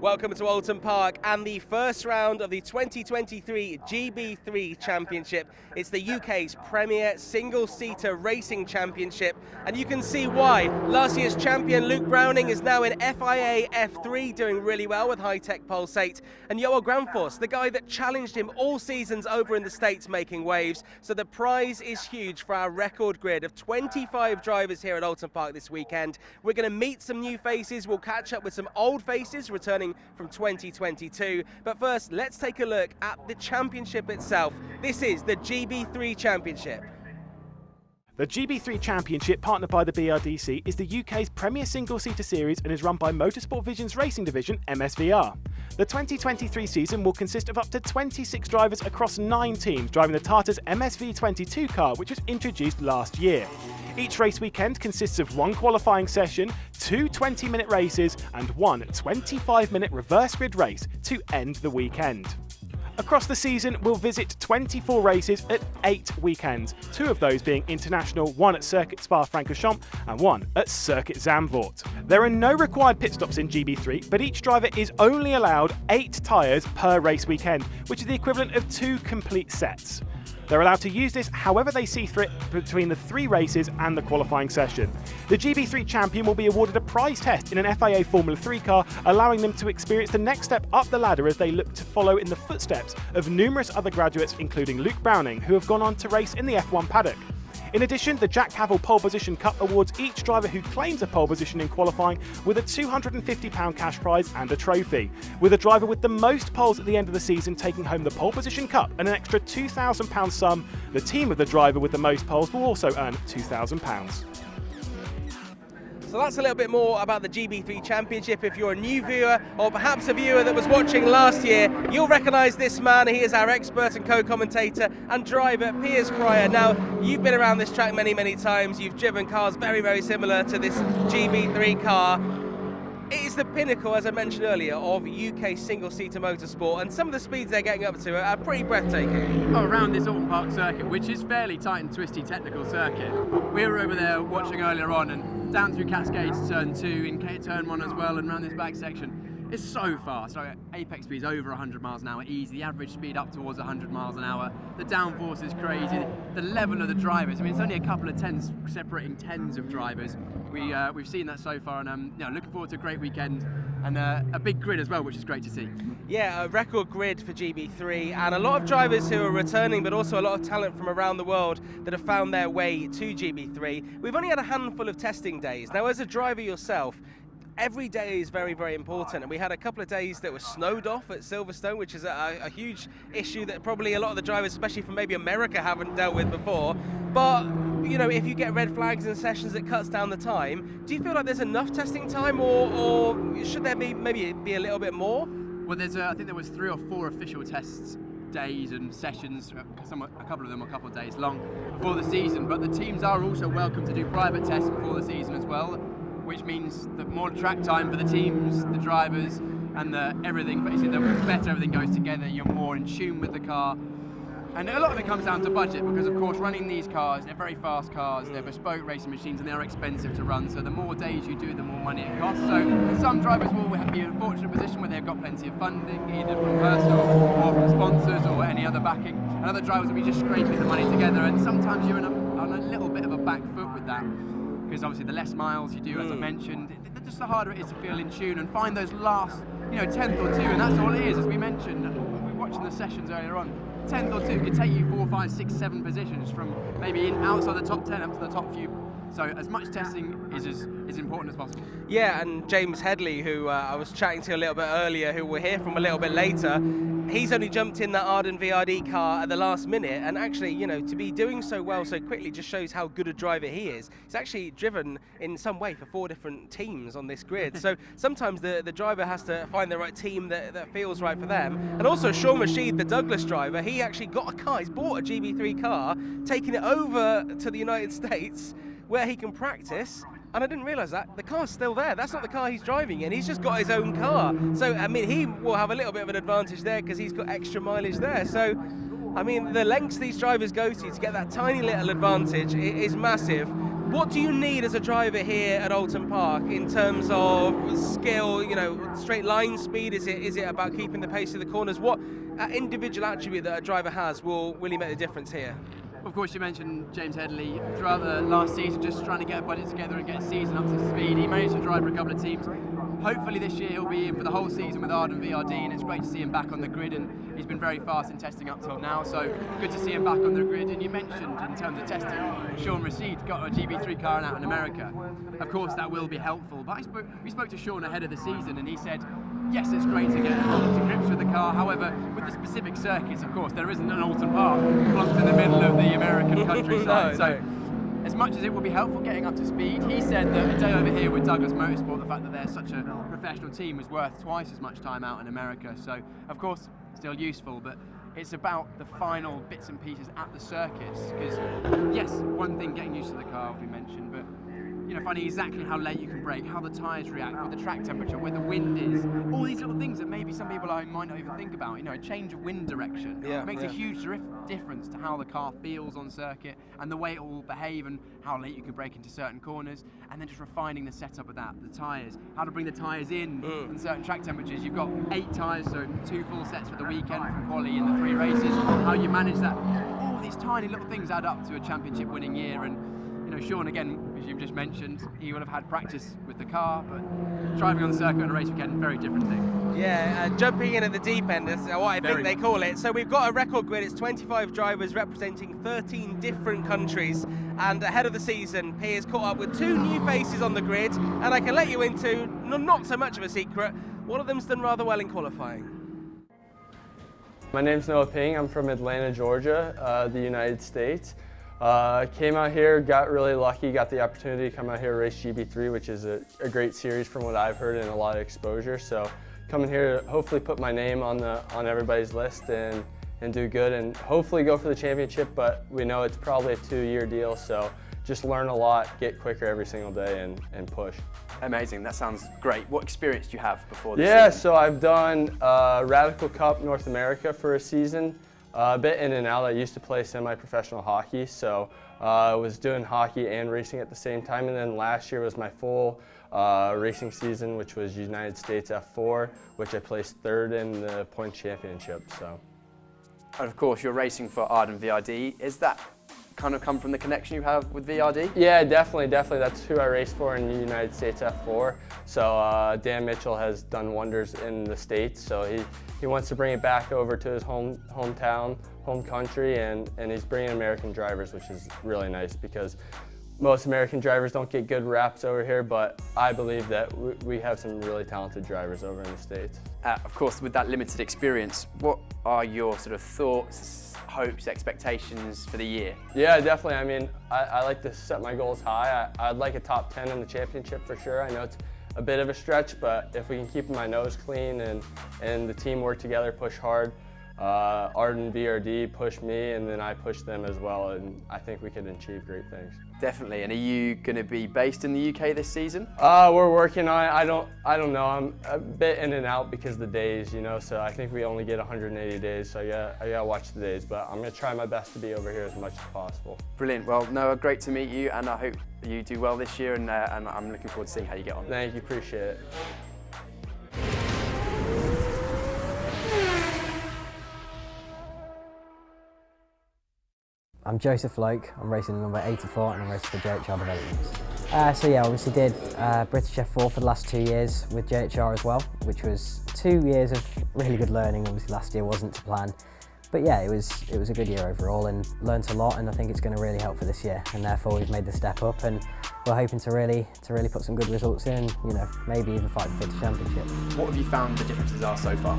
Welcome to Oulton Park and the first round of the 2023 GB3 Championship. It's the UK's premier single-seater racing championship, and you can see why. Last year's champion Luke Browning is now in FIA F3, doing really well with high-tech pulsate, and Joao Granfors, the guy that challenged him all seasons over in the States, making waves. So the prize is huge for our record grid of 25 drivers here at Oulton Park this weekend. We're going to meet some new faces, we'll catch up with some old faces returning from 2022. But first, let's take a look at the championship itself. This is the GB3 Championship. The GB3 Championship, partnered by the BRDC, is the UK's premier single-seater series and is run by Motorsport Vision's racing division, MSVR. The 2023 season will consist of up to 26 drivers across 9 teams, driving the Tata's MSV22 car, which was introduced last year. Each race weekend consists of one qualifying session, 2 20-minute races, and one 25-minute reverse grid race to end the weekend. Across the season, we'll visit 24 races at 8 weekends, 2 of those being international, 1 at Circuit Spa-Francorchamps and 1 at Circuit Zandvoort. There are no required pit stops in GB3, but each driver is only allowed 8 tyres per race weekend, which is the equivalent of 2 complete sets. They're allowed to use this however they see fit between the 3 races and the qualifying session. The GB3 champion will be awarded a prize test in an FIA Formula 3 car, allowing them to experience the next step up the ladder as they look to follow in the footsteps of numerous other graduates, including Luke Browning, who have gone on to race in the F1 paddock. In addition, the Jack Havel Pole Position Cup awards each driver who claims a pole position in qualifying with a £250 cash prize and a trophy, with a driver with the most poles at the end of the season taking home the Pole Position Cup and an extra £2,000 sum. The team of the driver with the most poles will also earn £2,000. So that's a little bit more about the GB3 Championship. If you're a new viewer, or perhaps a viewer that was watching last year, you'll recognise this man. He is our expert and co-commentator and driver, Piers. Now, you've been around this track many, many times. You've driven cars very, very similar to this GB3 car. It is the pinnacle, as I mentioned earlier, of UK single-seater motorsport, and some of the speeds they're getting up to are pretty breathtaking. Around this Oulton Park circuit, which is fairly tight and twisty technical circuit. We were over there watching earlier on, and down through Cascades turn 2, in turn 1 as well, and around this back section. It's so fast. So apex speed is over 100 miles an hour easy, the average speed up towards 100 miles an hour. The downforce is crazy. The level of the drivers, I mean, it's only a couple of tens separating tens of drivers. We've seen that so far, and looking forward to a great weekend and a big grid as well, which is great to see. Yeah, a record grid for GB3, and a lot of drivers who are returning, but also a lot of talent from around the world that have found their way to GB3. We've only had a handful of testing days. Now, as a driver yourself, every day is very, very important, and we had a couple of days that were snowed off at Silverstone, which is a huge issue that probably a lot of the drivers, especially from maybe America, haven't dealt with before. But if you get red flags in sessions, it cuts down the time. Do you feel like there's enough testing time, or should there be maybe a little bit more? Well, I think there was 3 or 4 official tests days and sessions, a couple of them a couple of days long before the season, but the teams are also welcome to do private tests before the season as well, which means that more track time for the teams, the drivers, and everything. Basically, the better everything goes together, you're more in tune with the car. And a lot of it comes down to budget, because of course running these cars, they're very fast cars, they're bespoke racing machines, and they are expensive to run, so the more days you do, the more money it costs. So some drivers will be in a fortunate position where they've got plenty of funding, either from personal or from sponsors or any other backing, and other drivers will be just scraping the money together, and sometimes you're on a little bit of a back foot with that, because obviously the less miles you do, as I mentioned, just the harder it is to feel in tune and find those last, 10th or 2, and that's all it is, as we mentioned. We were watching the sessions earlier on. 10th or 2 could take you 4, 5, 6, 7 positions from maybe outside the top 10 up to the top few. So as much testing is as important as possible. Yeah, and James Headley, who I was chatting to a little bit earlier, who we'll hear from a little bit later, he's only jumped in that Arden VRD car at the last minute, and actually, to be doing so well so quickly just shows how good a driver he is. He's actually driven in some way for 4 different teams on this grid, so sometimes the driver has to find the right team that feels right for them. And also Sean Rashid, the Douglas driver, he actually got a car, he's bought a GB3 car, taking it over to the United States, where he can practice, and I didn't realise that. The car's still there. That's not the car he's driving in. He's just got his own car. So, I mean, he will have a little bit of an advantage there because he's got extra mileage there. So, I mean, the lengths these drivers go to get that tiny little advantage is massive. What do you need as a driver here at Oulton Park in terms of skill, you know, straight line speed? Is it about keeping the pace of the corners? What individual attribute that a driver has will really make the difference here? Of course, you mentioned James Headley. Throughout the last season, just trying to get a budget together and get a season up to speed. He managed to drive for a couple of teams. Hopefully this year he'll be in for the whole season with Arden VRD, and it's great to see him back on the grid, and he's been very fast in testing up till now, so good to see him back on the grid. And you mentioned in terms of testing, Sean Rashid got a GB3 car out in America. Of course that will be helpful, but we spoke to Sean ahead of the season and he said, yes, it's great to get to grips with the car. However, with the specific circuits, of course, there isn't an Oulton Park plunked in the middle of the American countryside. So, as much as it will be helpful getting up to speed, he said that a day over here with Douglas Motorsport, the fact that they're such a professional team was worth twice as much time out in America. So, of course, still useful, but it's about the final bits and pieces at the circuits. Because, yes, one thing, getting used to the car, we mentioned, but you know, finding exactly how late you can brake, how the tyres react, what the track temperature, where the wind is, all these little things that maybe some people might not even think about. You know, a change of wind direction makes a huge difference to how the car feels on circuit and the way it will behave and how late you can brake into certain corners, and then just refining the setup of that, the tyres, how to bring the tyres in certain track temperatures. You've got 8 tyres, so 2 full sets for the weekend from quali in the 3 races, how you manage that. All these tiny little things add up to a championship winning year. And you know, Sean, again, as you've just mentioned, he will have had practice with the car, but driving on the circuit on a race weekend, very different thing. Yeah, jumping in at the deep end is what I think they call it. So we've got a record grid. It's 25 drivers representing 13 different countries. And ahead of the season, Piers caught up with 2 new faces on the grid. And I can let you into not so much of a secret. One of them's done rather well in qualifying. My name's Noah Ping. I'm from Atlanta, Georgia, the United States. Came out here, got really lucky, got the opportunity to come out here and race GB3, which is a great series from what I've heard and a lot of exposure. So coming here to hopefully put my name on everybody's list and do good and hopefully go for the championship, but we know it's probably a 2-year deal, so just learn a lot, get quicker every single day and push. Amazing, that sounds great. What experience do you have before this season? season? So I've done Radical Cup North America for a season. A bit in and out. I used to play semi-professional hockey, so I was doing hockey and racing at the same time. And then last year was my full racing season, which was United States F4, which I placed 3rd in the point championship. So, and of course, you're racing for Arden VRD. Is that kind of come from the connection you have with VRD? Yeah, definitely. That's who I race for in the United States F4. So Dan Mitchell has done wonders in the States, so he wants to bring it back over to his hometown, home country, and he's bringing American drivers, which is really nice because most American drivers don't get good raps over here, but I believe that we have some really talented drivers over in the States. Of course, with that limited experience, what are your sort of thoughts, hopes, expectations for the year? Yeah, definitely. I mean, I like to set my goals high. I'd like a top 10 in the championship for sure. I know it's a bit of a stretch, but if we can keep my nose clean and the team work together, push hard, Arden VRD push me and then I push them as well, and I think we can achieve great things. Definitely. And are you going to be based in the UK this season? We're working on it. I don't know. I'm a bit in and out because of the days, you know, so I think we only get 180 days, so I gotta watch the days, but I'm going to try my best to be over here as much as possible. Brilliant. Well, Noah, great to meet you, and I hope you do well this year, and I'm looking forward to seeing how you get on. Thank you, appreciate it. I'm Joseph Loke, I'm racing number 84 and I'm racing for JHR Developments. So yeah, obviously did British F4 for the last 2 years with JHR as well, which was 2 years of really good learning. Obviously last year wasn't to plan, but yeah, it was a good year overall and learnt a lot, and I think it's going to really help for this year, and therefore we've made the step up and we're hoping to really put some good results in, you know, maybe even fight for the championship. What have you found the differences are so far?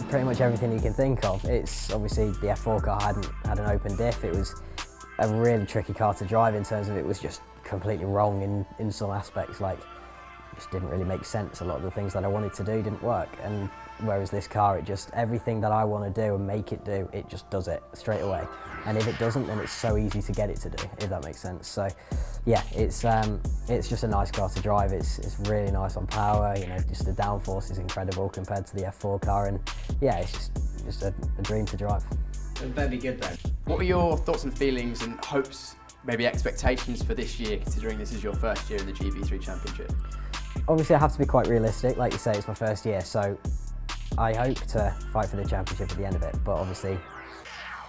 Pretty much everything you can think of. It's obviously the F4 car hadn't had an open diff. It was a really tricky car to drive in terms of it was just completely wrong in some aspects. Like, it just didn't really make sense. A lot of the things that I wanted to do didn't work. And whereas this car, it just, everything that I want to do and make it do, it just does it straight away. And if it doesn't, then it's so easy to get it to do, if that makes sense. So yeah, it's just a nice car to drive. It's really nice on power, you know, just the downforce is incredible compared to the F4 car, and yeah, it's just a dream to drive. Very good then. What are your thoughts and feelings and hopes maybe expectations for this year, considering this is your first year in the GB3 Championship? Obviously I have to be quite realistic, like you say, it's my first year, so I hope to fight for the championship at the end of it, but obviously,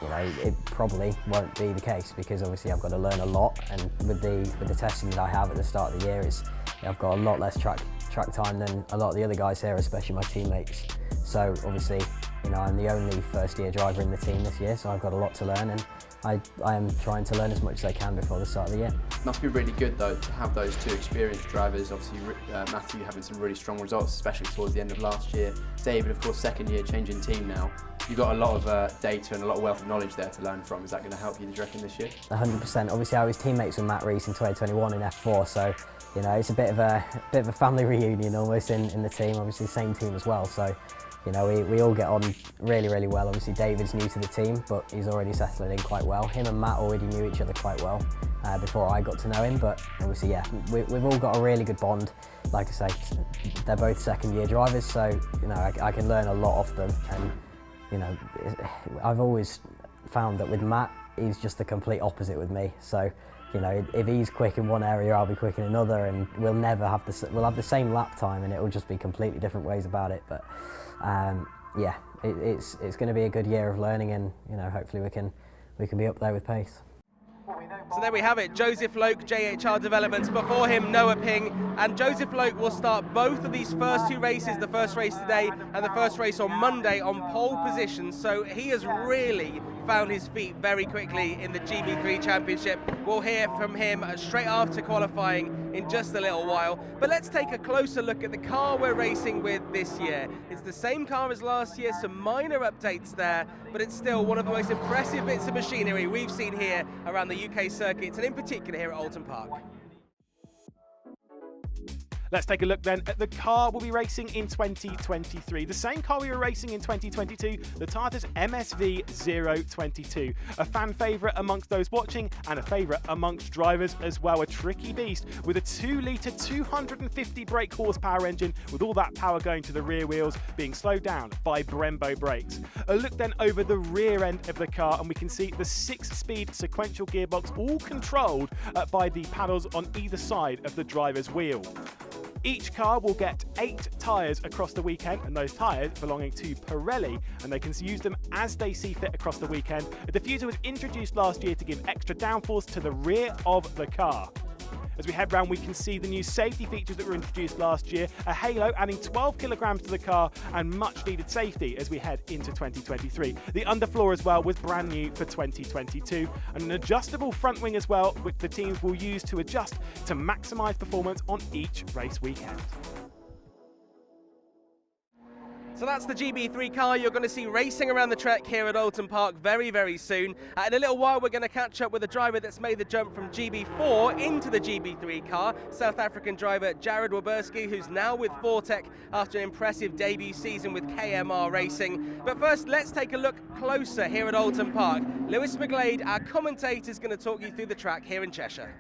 you know, it probably won't be the case because obviously I've got to learn a lot, and with the testing that I have at the start of the year, I've got a lot less track time than a lot of the other guys here, especially my teammates. So obviously, you know, I'm the only first year driver in the team this year, so I've got a lot to learn, and I am trying to learn as much as I can before the start of the year. Must be really good though to have those two experienced drivers. Obviously Matthew having some really strong results, especially towards the end of last year. David, of course, second year changing team now. You've got a lot of data and a lot of wealth of knowledge there to learn from. Is that going to help you, do you reckon, this year? 100%. Obviously I was teammates with Matt Rees in 2021 in F4, so you know, it's a bit of a family reunion almost in the team. Obviously same team as well, so you know, we all get on really, really well. Obviously David's new to the team, but he's already settling in quite well. Him and Matt already knew each other quite well before I got to know him, but obviously, yeah, we've all got a really good bond. Like I say, they're both second year drivers, so you know, I can learn a lot off them. And you know, I've always found that with Matt, he's just the complete opposite with me. So you know, if he's quick in one area, I'll be quick in another, and we'll never have we'll have the same lap time, and it will just be completely different ways about it. But yeah, it's going to be a good year of learning, and you know, hopefully we can be up there with pace. So there we have it, Joseph Loke, JHR Developments, before him Noah Ping, and Joseph Loke will start both of these first two races, the first race today and the first race on Monday, on pole position, so he has really found his feet very quickly in the GB3 Championship. We'll hear from him straight after qualifying in just a little while, but let's take a closer look at the car we're racing with this year. It's the same car as last year, some minor updates there, but it's still one of the most impressive bits of machinery we've seen here around the UK circuits, and in particular here at Oulton Park. Let's take a look then at the car we'll be racing in 2023. The same car we were racing in 2022, the Tata's MSV 022. A fan favourite amongst those watching and a favourite amongst drivers as well. A tricky beast with a 2-litre 250 brake horsepower engine, with all that power going to the rear wheels, being slowed down by Brembo brakes. A look then over the rear end of the car, and we can see the 6-speed sequential gearbox, all controlled by the paddles on either side of the driver's wheel. Each car will get 8 tyres across the weekend, and those tyres belonging to Pirelli, and they can use them as they see fit across the weekend. A diffuser was introduced last year to give extra downforce to the rear of the car. As we head round, we can see the new safety features that were introduced last year, a halo adding 12 kilograms to the car, and much needed safety as we head into 2023. The underfloor as well was brand new for 2022, and an adjustable front wing as well, which the teams will use to adjust to maximise performance on each race weekend. So that's the GB3 car you're going to see racing around the track here at Oulton Park very, very soon. In a little while, we're going to catch up with a driver that's made the jump from GB4 into the GB3 car, South African driver Jared Waberski, who's now with Fortec after an impressive debut season with KMR Racing. But first, let's take a look closer here at Oulton Park. Lewis McGlade, our commentator, is going to talk you through the track here in Cheshire.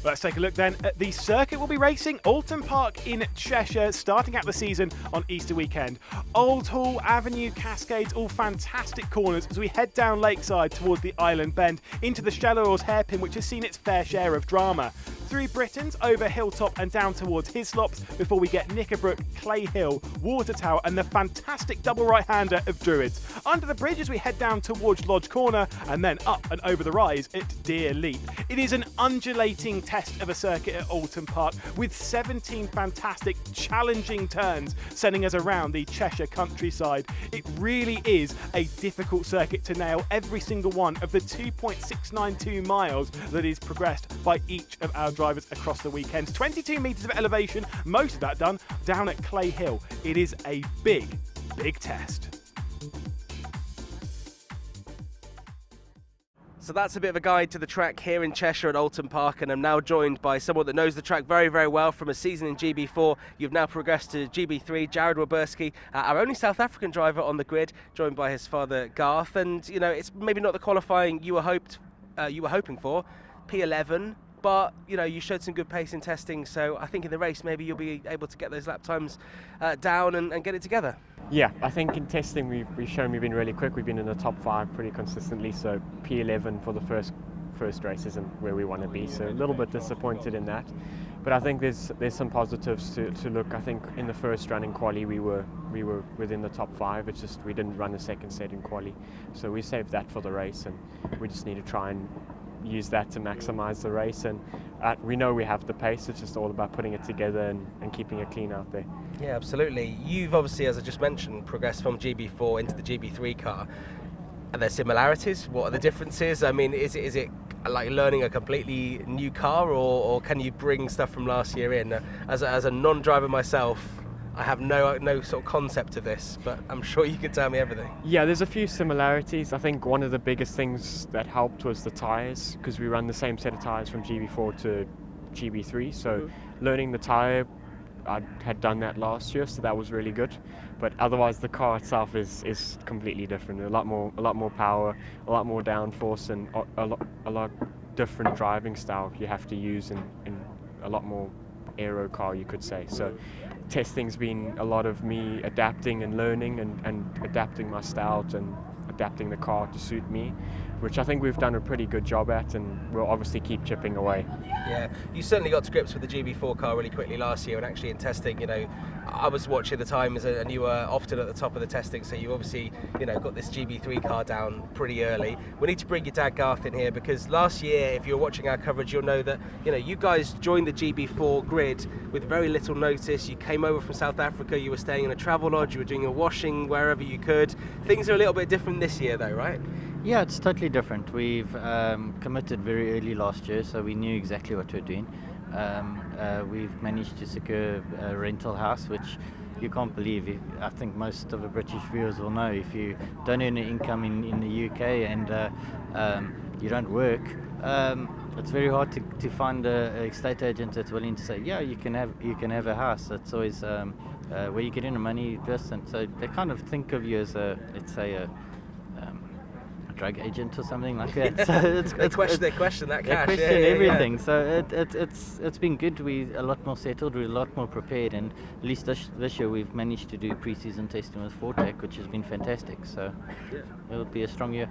Let's take a look then at the circuit we'll be racing, Oulton Park in Cheshire, starting out the season on Easter weekend. Old Hall, Avenue, Cascades, all fantastic corners as we head down Lakeside towards the Island Bend, into the Shallows hairpin, which has seen its fair share of drama. Through Britons, over Hilltop and down towards Hislops, before we get Knickerbrook, Clay Hill, Water Tower and the fantastic double right-hander of Druids. Under the bridge as we head down towards Lodge Corner, and then up and over the rise at Deer Leap. It is an undulating test of a circuit at Oulton Park, with 17 fantastic, challenging turns sending us around the Cheshire countryside. It really is a difficult circuit to nail every single one of the 2.692 miles that is progressed by each of our drivers across the weekend. 22 metres of elevation, most of that done down at Clay Hill. It is a big, big test. So that's a bit of a guide to the track here in Cheshire at Oulton Park, and I'm now joined by someone that knows the track very, very well from a season in GB4. You've now progressed to GB3, Jared Waberski, our only South African driver on the grid, joined by his father Garth. And you know, it's maybe not the qualifying you were hoping for. P11. but you showed some good pace in testing, so I think in the race maybe you'll be able to get those lap times down and get it together. Yeah, I think in testing we've shown we've been really quick. We've been in the top 5 pretty consistently, so P11 for the first race isn't where we want to be, so a little bit disappointed in that. But I think there's some positives to look. I think in the first run in quali we were within the top 5. It's just we didn't run a second set in quali, so we saved that for the race, and we just need to try and use that to maximize the race. And we know we have the pace. It's just all about putting it together and keeping it clean out there. Yeah, absolutely. You've obviously, as I just mentioned, progressed from GB4 into the GB3 car. Are there similarities? What are the differences? I mean, is it like learning a completely new car, or can you bring stuff from last year in? As a non-driver myself, I have no sort of concept of this, but I'm sure you can tell me everything. Yeah, there's a few similarities. I think one of the biggest things that helped was the tyres, because we run the same set of tyres from GB4 to GB3. So learning the tyre, I had done that last year, so that was really good. But otherwise, the car itself is completely different. A lot more power, a lot more downforce, and a lot different driving style you have to use in a lot more aero car, you could say. So testing's been a lot of me adapting and learning and adapting my style and adapting the car to suit me, which I think we've done a pretty good job at, and we'll obviously keep chipping away. Yeah, you certainly got to grips with the GB4 car really quickly last year, and actually in testing, I was watching the times and you were often at the top of the testing, so you obviously, got this GB3 car down pretty early. We need to bring your dad Garth in here, because last year, if you're watching our coverage, you'll know that, you guys joined the GB4 grid with very little notice. You came over from South Africa, you were staying in a travel lodge, you were doing your washing wherever you could. Things are a little bit different this year though, right? Yeah, it's totally different. We've committed very early last year, so we knew exactly what we're doing. We've managed to secure a rental house, which you can't believe. I think most of the British viewers will know, if you don't earn an income in the UK and you don't work, it's very hard to find an estate agent that's willing to say, yeah, you can have a house. It's always where you get in the money first, and so they kind of think of you as let's say a drug agent or something like that. So they question that cash. They question everything. So it's been good. We're a lot more settled. We're a lot more prepared, and at least this year we've managed to do pre-season testing with Fortec, which has been fantastic. So it'll be a strong year.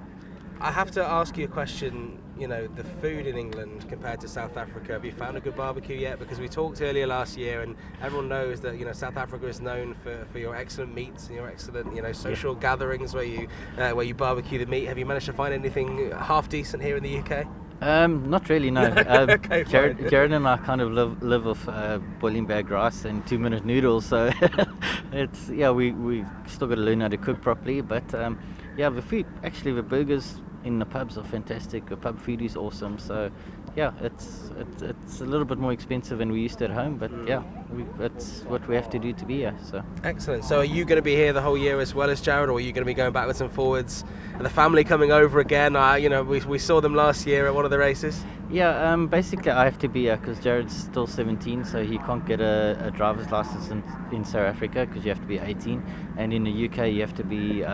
I have to ask you a question. The food in England compared to South Africa. Have you found a good barbecue yet? Because we talked earlier last year, and everyone knows that South Africa is known for your excellent meats and your excellent social gatherings where you barbecue the meat. Have you managed to find anything half decent here in the UK? Not really, no. Okay, Jared and I kind of live off boiling bag rice and 2-minute noodles, so we still got to learn how to cook properly. But the food, actually, the burgers in the pubs are fantastic. The pub food is awesome. So it's a little bit more expensive than we used to at home, but that's what we have to do to be here. So excellent. So are you going to be here the whole year as well as Jared, or are you going to be going backwards and forwards? And the family coming over again? We saw them last year at one of the races. Yeah, basically I have to be here because Jared's still 17, so he can't get a driver's license in South Africa because you have to be 18, and in the UK you have to be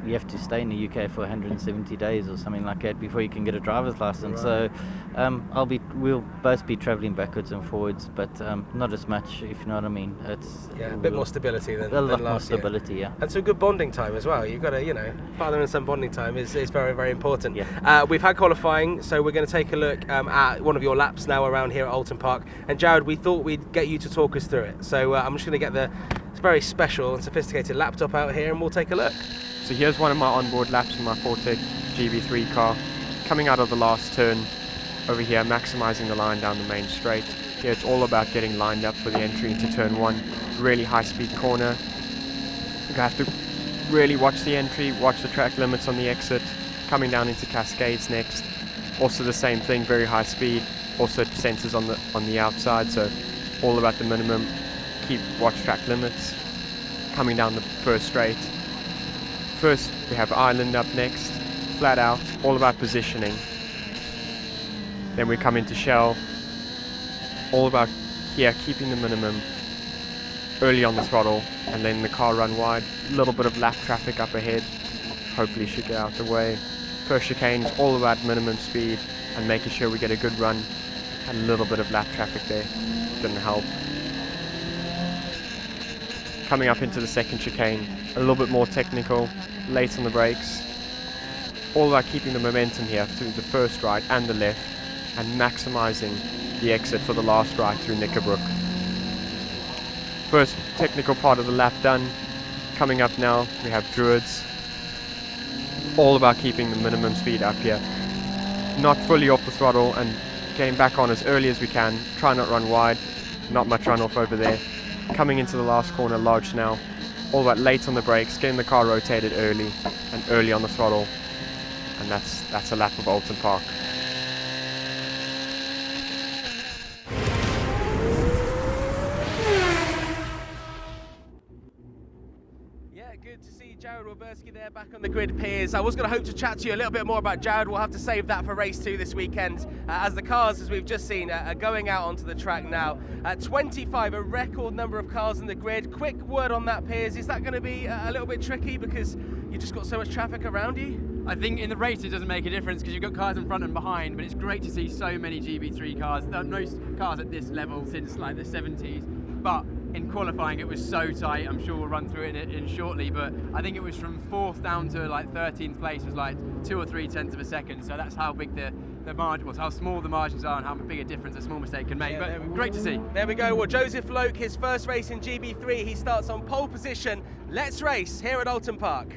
you have to stay in the UK for 170 days or something like that before you can get a driver's license. Right. So we'll both be travelling backwards and forwards, but not as much, if you know what I mean. It's a bit more stability than a lot last more stability, year. And some good bonding time as well. You've got father and son bonding time is very, very important. Yeah. We've had qualifying, so we're going to take a look at one of your laps now around here at Oulton Park. And Jared, we thought we'd get you to talk us through it. So I'm just going to get the very special and sophisticated laptop out here, and we'll take a look. So here's one of my onboard laps in my Fortec GB3 car. Coming out of the last turn over here, maximising the line down the main straight. Here it's all about getting lined up for the entry into turn 1. Really high speed corner. You have to really watch the entry, watch the track limits on the exit. Coming down into Cascades next. Also the same thing, very high speed. Also sensors on the outside, so all about the minimum. Watch track limits. Coming down the first straight. First we have Island up next, flat out, all about positioning. Then we come into Shell, all about here keeping the minimum early on the throttle, and then the car run wide. A little bit of lap traffic up ahead, hopefully should get out the way. First chicane is all about minimum speed, and making sure we get a good run. Had a little bit of lap traffic there, didn't help. Coming up into the second chicane, a little bit more technical, late on the brakes. All about keeping the momentum here through the first right and the left, and maximising the exit for the last right through Knickerbrook. First technical part of the lap done. Coming up now, we have Druids. All about keeping the minimum speed up here. Not fully off the throttle and getting back on as early as we can. Try not run wide. Not much run off over there. Coming into the last corner, large now. All about late on the brakes, getting the car rotated early and early on the throttle. And that's a lap of Oulton Park. Good to see Jared Wilberski there back on the grid, Piers. I was going to hope to chat to you a little bit more about Jared. We'll have to save that for race 2 this weekend, as the cars, as we've just seen, are going out onto the track now. 25, a record number of cars in the grid. Quick word on that, Piers. Is that going to be a little bit tricky because you just got so much traffic around you? I think in the race it doesn't make a difference because you've got cars in front and behind, but it's great to see so many GB3 cars. There are no cars at this level since like the 70s, but in qualifying it was so tight. I'm sure we'll run through it in shortly, but I think it was from 4th down to like 13th place was like 2 or 3 tenths of a second, so that's how big the margin was, how small the margins are and how big a difference a small mistake can make. Yeah, but great to see. There we go. Well, Joseph Loke, his first race in GB3, he starts on pole position. Let's race here at Oulton Park.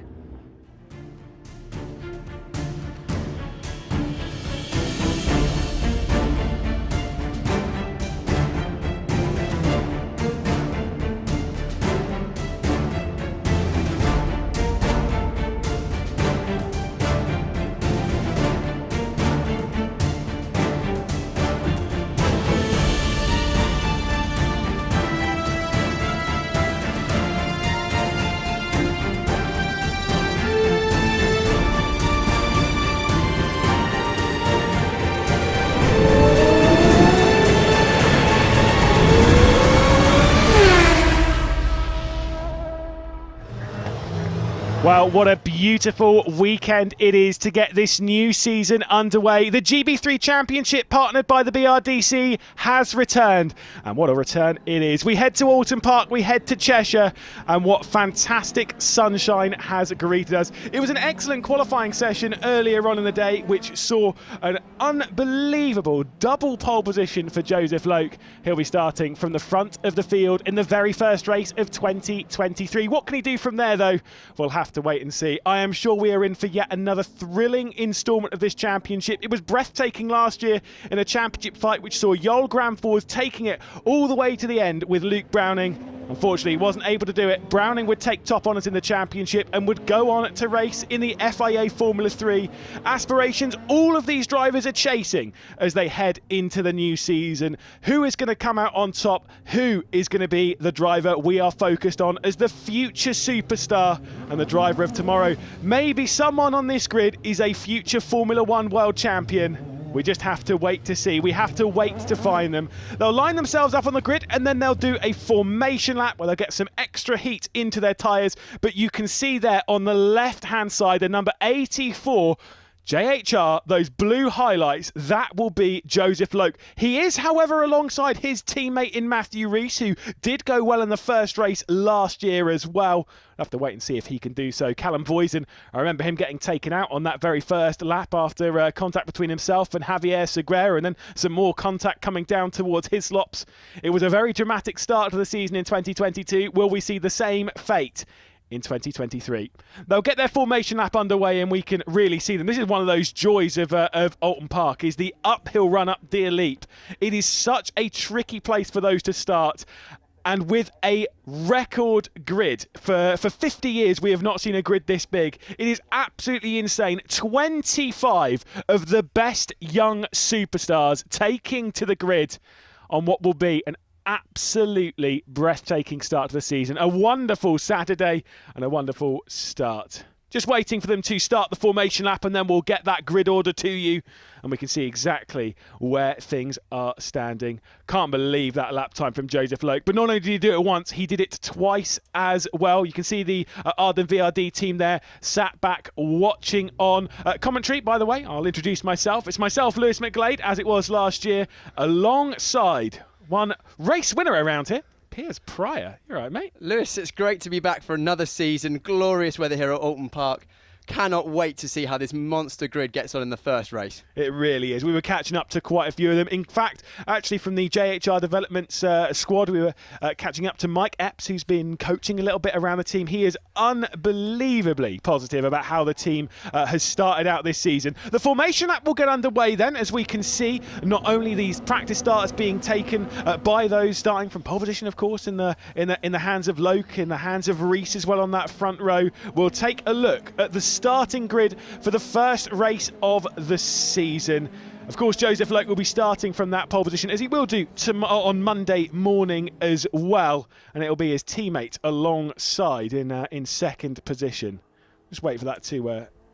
Well, what a beautiful weekend it is to get this new season underway. The GB3 Championship, partnered by the BRDC, has returned. And what a return it is. We head to Oulton Park, we head to Cheshire, and what fantastic sunshine has greeted us. It was an excellent qualifying session earlier on in the day, which saw an unbelievable double pole position for Joseph Loke. He'll be starting from the front of the field in the very first race of 2023. What can he do from there, though? We'll have to wait and see. I am sure we are in for yet another thrilling instalment of this championship. It was breathtaking last year in a championship fight which saw Yoel Gramforth taking it all the way to the end with Luke Browning. Unfortunately, he wasn't able to do it. Browning would take top honours in the championship and would go on to race in the FIA Formula 3. Aspirations all of these drivers are chasing as they head into the new season. Who is going to come out on top? Who is going to be the driver we are focused on as the future superstar and the driver of tomorrow? Maybe someone on this grid is a future Formula 1 world champion. We just have to wait to see. We have to wait to find them. They'll line themselves up on the grid and then they'll do a formation lap where they'll get some extra heat into their tyres. But you can see there on the left-hand side, the number 84, JHR, those blue highlights, that will be Joseph Loke. He is, however, alongside his teammate in Matthew Rees, who did go well in the first race last year as well. We'll have to wait and see if he can do so. Callum Voisin, I remember him getting taken out on that very first lap after contact between himself and Javier Segura, and then some more contact coming down towards his slops. It was a very dramatic start to the season in 2022. Will we see the same fate in 2023? They'll get their formation lap underway and we can really see them. This is one of those joys of Oulton Park, is the uphill run up Deer Leap. It is such a tricky place for those to start. And with a record grid, for 50 years we have not seen a grid this big. It is absolutely insane. 25 of the best young superstars taking to the grid on what will be an absolutely breathtaking start to the season. A wonderful Saturday and a wonderful start Just waiting for them to start the formation lap, and then we'll get that grid order to you and we can see exactly where things are standing. Can't believe that lap time from Joseph Loke. But not only did he do it once, he did it twice as well. You can see the Arden VRD team there sat back watching on. Commentary, by the way, I'll introduce myself. It's myself, Lewis McGlade, as it was last year, alongside one race winner around here, Piers Pryor. You're right, mate. Lewis, it's great to be back for another season. Glorious weather here at Oulton Park. Cannot wait to see how this monster grid gets on in the first race. It really is. We were catching up to quite a few of them. In fact, actually from the JHR developments squad, we were catching up to Mike Epps, who's been coaching a little bit around the team. He is unbelievably positive about how the team has started out this season. The formation lap will get underway then, as we can see not only these practice starters being taken by those starting from pole position, of course, in the hands of Loke, in the hands of Reese as well on that front row. We'll take a look at the starting grid for the first race of the season. Of course, Joseph Loke will be starting from that pole position, as he will do on Monday morning as well, and it'll be his teammate alongside in second position. Just wait for that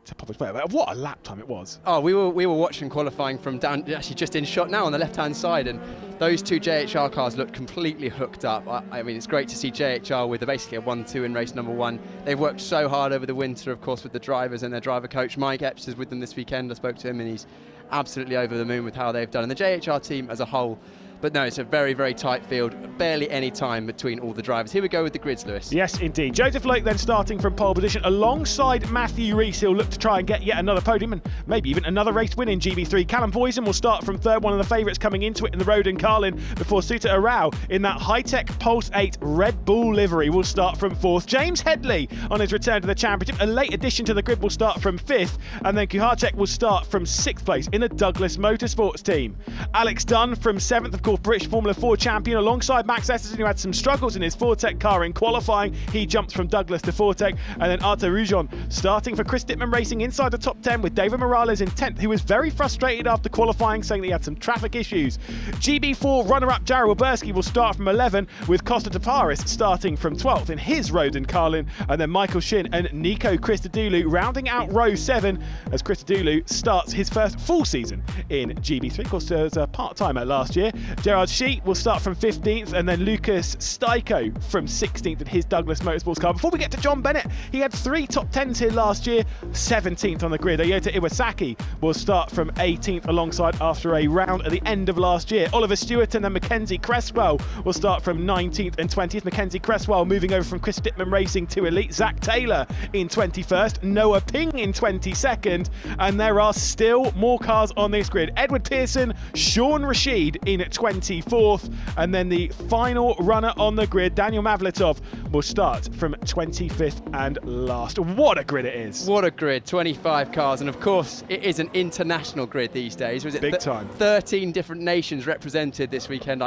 to pop its way. What a lap time it was. Oh, we were watching qualifying from down, actually just in shot now on the left-hand side, and those two JHR cars looked completely hooked up. I mean, it's great to see JHR with basically a 1-2 in race number 1. They've worked so hard over the winter, of course, with the drivers and their driver coach. Mike Epps is with them this weekend. I spoke to him and he's absolutely over the moon with how they've done. And the JHR team as a whole. But no, it's a very, very tight field. Barely any time between all the drivers. Here we go with the grids, Lewis. Yes, indeed. Joseph Loke then starting from pole position alongside Matthew Reese. He'll look to try and get yet another podium and maybe even another race win in GB3. Callum Voisin will start from third, one of the favourites coming into it in the Roden Carlin, before Suta Arau in that high-tech Pulse 8 Red Bull livery will start from fourth. James Headley on his return to the championship, a late addition to the grid, will start from fifth, and then Kuharczyk will start from sixth place in the Douglas Motorsports team. Alex Dunn from seventh, of course, British Formula 4 champion, alongside Max Esserson, who had some struggles in his Fortec car in qualifying. He jumped from Douglas to Fortec. And then Arthur Roujon starting for Chris Dittman Racing inside the top 10, with David Morales in 10th, who was very frustrated after qualifying, saying that he had some traffic issues. GB4 runner-up Jarrell Waberski will start from 11, with Costa Taparis starting from 12th in his Roden Carlin. And then Michael Shin and Nico Christodoulou rounding out row 7, as Christodoulou starts his first full season in GB3. Of course, as a part-timer last year. Gerard Sheet will start from 15th, and then Lucas Styko from 16th in his Douglas Motorsports car. Before we get to John Bennett, he had 3 top 10s here last year, 17th on the grid. Ayota Iwasaki will start from 18th alongside after a round at the end of last year. Oliver Stewart and then Mackenzie Cresswell will start from 19th and 20th. Mackenzie Cresswell moving over from Chris Dittman Racing to Elite. Zach Taylor in 21st, Noah Ping in 22nd, and there are still more cars on this grid. Edward Pearson, Sean Rashid in 24th, and then the final runner on the grid, Daniel Mavletov, will start from 25th and last. What a grid it is. What a grid, 25 cars, and of course it is an international grid these days. Was it big time? 13 different nations represented this weekend.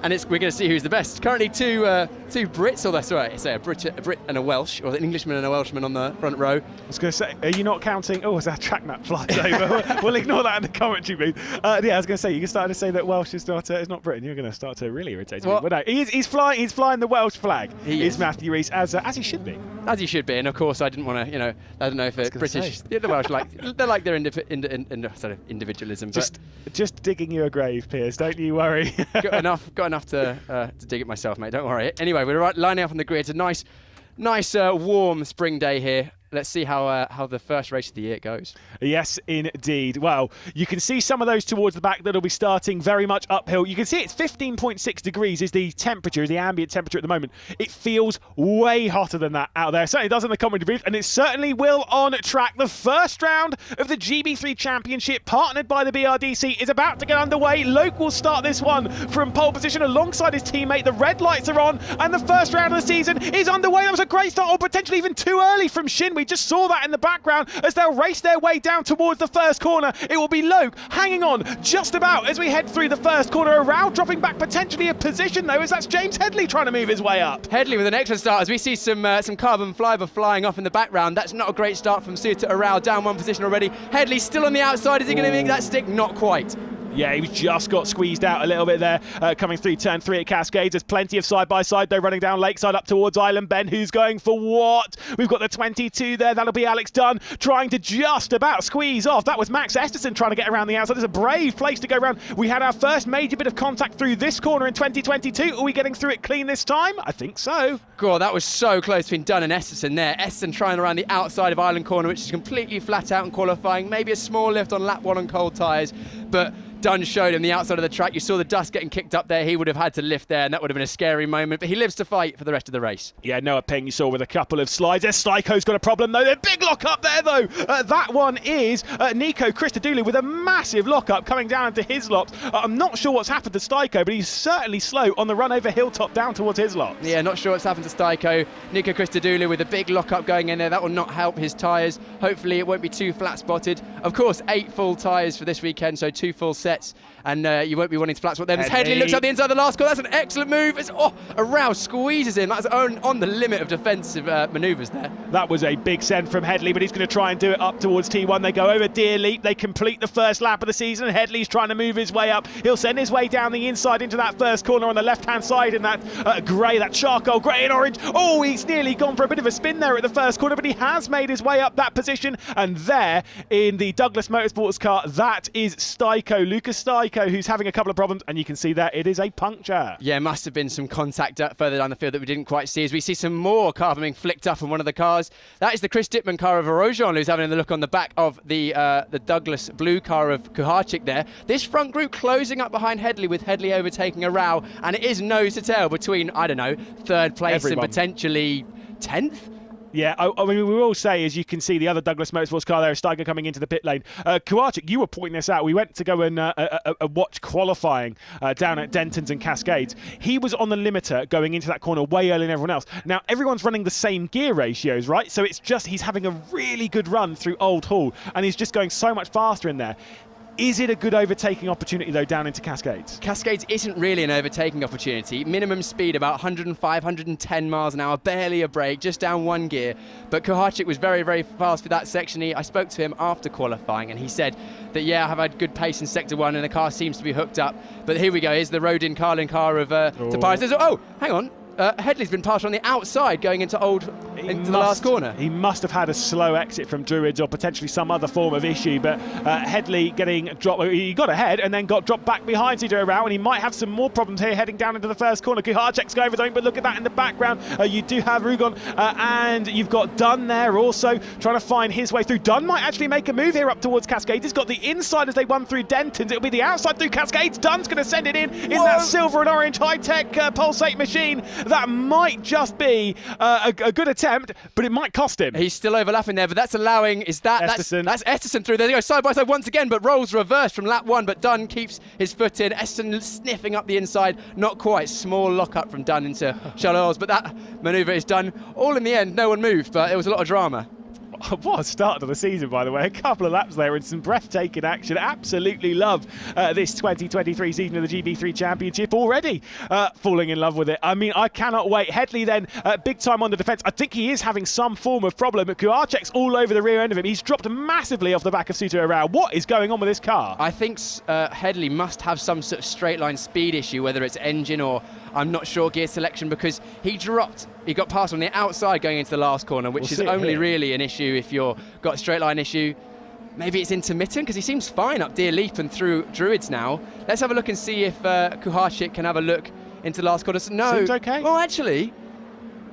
And we're going to see who's the best. Currently two Brits, or that's right, say a Brit and a Welsh, or an Englishman and a Welshman on the front row. I was going to say, are you not counting? Oh, as that track map flies over. We'll ignore that in the commentary booth. Yeah, I was going to say, you can start to say that Welsh is not Britain. You're going to start to really irritate me. But no, he's flying the Welsh flag. He is Matthew Reese, as he should be. As he should be, and of course I didn't want to, I don't know if British, the Welsh they like their sort of individualism. Just digging you a grave, Piers. Don't you worry. Got enough to dig it myself, mate. Don't worry. Anyway, we're lining up on the grid. It's a nice warm spring day here. Let's see how the first race of the year goes. Yes, indeed. Well, you can see some of those towards the back that'll be starting very much uphill. You can see it's 15.6 degrees is the temperature, is the ambient temperature at the moment. It feels way hotter than that out there. It certainly does in the commentary booth, and it certainly will on track. The first round of the GB3 Championship, partnered by the BRDC, is about to get underway. Loke will start this one from pole position alongside his teammate. The red lights are on, and the first round of the season is underway. That was a great start, or potentially even too early from Shin. We just saw that in the background as they'll race their way down towards the first corner. It will be Loke hanging on just about as we head through the first corner. Around dropping back potentially a position though, as that's James Headley trying to move his way up. Headley with an excellent start as we see some carbon fibre flying off in the background. That's not a great start from Suta Arau, down one position already. Headley still on the outside. Is he going to make that stick? Not quite. Yeah, he was just got squeezed out a little bit there, coming through turn 3 at Cascades. There's plenty of side-by-side, though, running down Lakeside up towards Island Bend. Who's going for what? We've got the 22 there. That'll be Alex Dunn trying to just about squeeze off. That was Max Esterson trying to get around the outside. It's a brave place to go around. We had our first major bit of contact through this corner in 2022. Are we getting through it clean this time? I think so. God, that was so close between Dunn and Esterson there. Esterson trying around the outside of Island Corner, which is completely flat out in qualifying. Maybe a small lift on lap 1 on cold tyres, but Dunn showed him the outside of the track. You saw the dust getting kicked up there. He would have had to lift there, and that would have been a scary moment. But he lives to fight for the rest of the race. Yeah, Noah Ping you saw with a couple of slides. There's Styko's got a problem, though. There's a big lock up there, though. That one is Nico Christodoulou with a massive lock up coming down into his locks. I'm not sure what's happened to Styko, but he's certainly slow on the run over Hilltop down towards his locks. Yeah, not sure what's happened to Styko. Nico Christodoulou with a big lock up going in there. That will not help his tyres. Hopefully it won't be too flat spotted. Of course, 8 full tyres for this weekend, so 2 full sets. And you won't be wanting to flat spot them. Headley looks up the inside of the last corner. That's an excellent move. It's, a Rouse squeezes in. That's on the limit of defensive manoeuvres there. That was a big send from Headley, but he's going to try and do it up towards T1. They go over Deer Leap. They complete the first lap of the season. Headley's trying to move his way up. He'll send his way down the inside into that first corner on the left-hand side in that grey, that charcoal grey and orange. Oh, he's nearly gone for a bit of a spin there at the first corner, but he has made his way up that position. And there in the Douglas Motorsports car, that is Styko, Lucas Styko, who's having a couple of problems, and you can see there it is a puncture. Yeah, must have been some contact further down the field that we didn't quite see, as we see some more carbon being flicked up on one of the cars. That is the Chris Dittman car of Erosion, who's having a look on the back of the Douglas blue car of Kuharczyk there. This front group closing up behind Headley, with Headley overtaking a row, and it is nose to tail between, I don't know, 3rd place and potentially 10th. Yeah, I mean, we will say, as you can see, the other Douglas Motorsports car there is Steiger coming into the pit lane. Kuharczyk, you were pointing this out. We went to go and watch qualifying down at Denton's and Cascades. He was on the limiter going into that corner way earlier than everyone else. Now, everyone's running the same gear ratios, right? So it's just he's having a really good run through Old Hall, and he's just going so much faster in there. Is it a good overtaking opportunity, though, down into Cascades? Cascades isn't really an overtaking opportunity. Minimum speed about 105, 110 miles an hour, barely a break, just down 1 gear. But Kuharczyk was very, very fast for that section. I spoke to him after qualifying, and he said that, yeah, I have had good pace in Sector 1, and the car seems to be hooked up. But here we go, here's the Rodin Carlin car of Piers. Oh, hang on. Headley's been passed on the outside going into the last corner. He must have had a slow exit from Druids or potentially some other form of issue, but Headley getting dropped. He got ahead and then got dropped back behind Cedar Rao, and he might have some more problems here heading down into the first corner. Kuharczyk's going for something, but look at that in the background. You do have Rugon and you've got Dunn there also trying to find his way through. Dunn might actually make a move here up towards Cascades. He's got the inside as they run through Denton's. It'll be the outside through Cascades. Dunn's going to send it in that silver and orange high-tech pulsate machine. That might just be a good attempt, but it might cost him. He's still overlapping there, but that's allowing, that's Esterson through. There they go, side by side once again, but rolls reversed from lap 1, but Dunn keeps his foot in. Esterson sniffing up the inside, not quite. Small lock-up from Dunn into Charles, but that manoeuvre is done. All in the end, no one moved, but it was a lot of drama. What a start to the season, by the way. A couple of laps there and some breathtaking action. Absolutely love this 2023 season of the GB3 Championship already. Falling in love with it. I mean, I cannot wait. Headley then, big time on the defence. I think he is having some form of problem. Kuharczyk's all over the rear end of him. He's dropped massively off the back of Suto Rao. What is going on with this car? I think Headley must have some sort of straight line speed issue, whether it's engine or, I'm not sure, gear selection, because he got passed on the outside going into the last corner, which is only really an issue if you've got a straight line issue. Maybe it's intermittent, because he seems fine up Deer Leap and through Druids now. Let's have a look and see if Kuharczyk can have a look into the last corner. No. Seems okay. Well, actually,